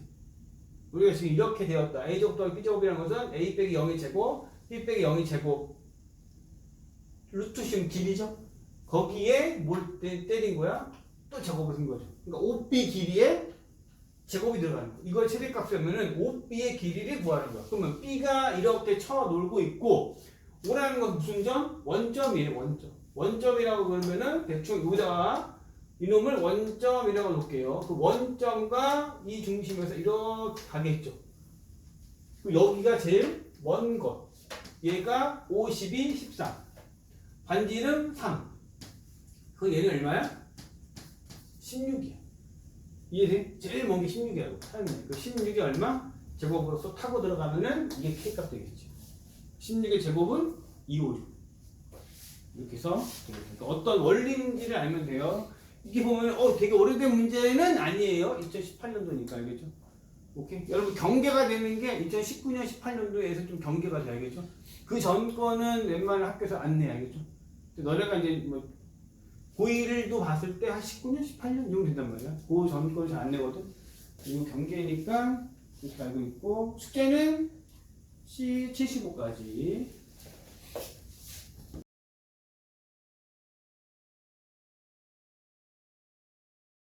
우리가 지금 이렇게 되었다. A제곱 더하기 B제곱이라는 것은 A 빼기 0의 제곱, B 빼기 0의 제곱 루트식 길이죠? 거기에 뭘 때린 거야? 또 제곱을 쓴 거죠. 그러니까 OB 길이에 제곱이 들어가는 거. 이걸 최대값이면은 OB의 길이를 구하는 거야. 그러면 B가 이렇게 쳐 놀고 있고 오라는 건 무슨 점? 원점이에요. 원점이라고 그러면은 대충 여기다가 이놈을 원점이라고 놓을게요. 그 원점과 이 중심에서 이렇게 가겠죠. 여기가 제일 먼 것. 얘가 52, 13. 반지름 3. 그 얘는 얼마야? 16이야. 이해돼? 제일 먼 게 16이라고. 그 16이 얼마? 제곱으로서 타고 들어가면은 이게 K값 되겠지. 16의 제곱은 256. 이렇게 해서 그러니까 어떤 원리인지를 알면 돼요. 이게 보면 되게 오래된 문제는 아니에요. 2018년도니까 알겠죠? 오케이. 여러분 경계가 되는 게 2019년 18년도에서 좀 경계가 돼 알겠죠? 그 전 거는 웬만한 학교에서 안 내 알겠죠? 너네가 이제 뭐 고1도 봤을 때 한 19년 18년 정도 된단 말이야. 그 전 거는 잘 안 내거든. 이거 경계니까 이렇게 알고 있고 숙제는 C75까지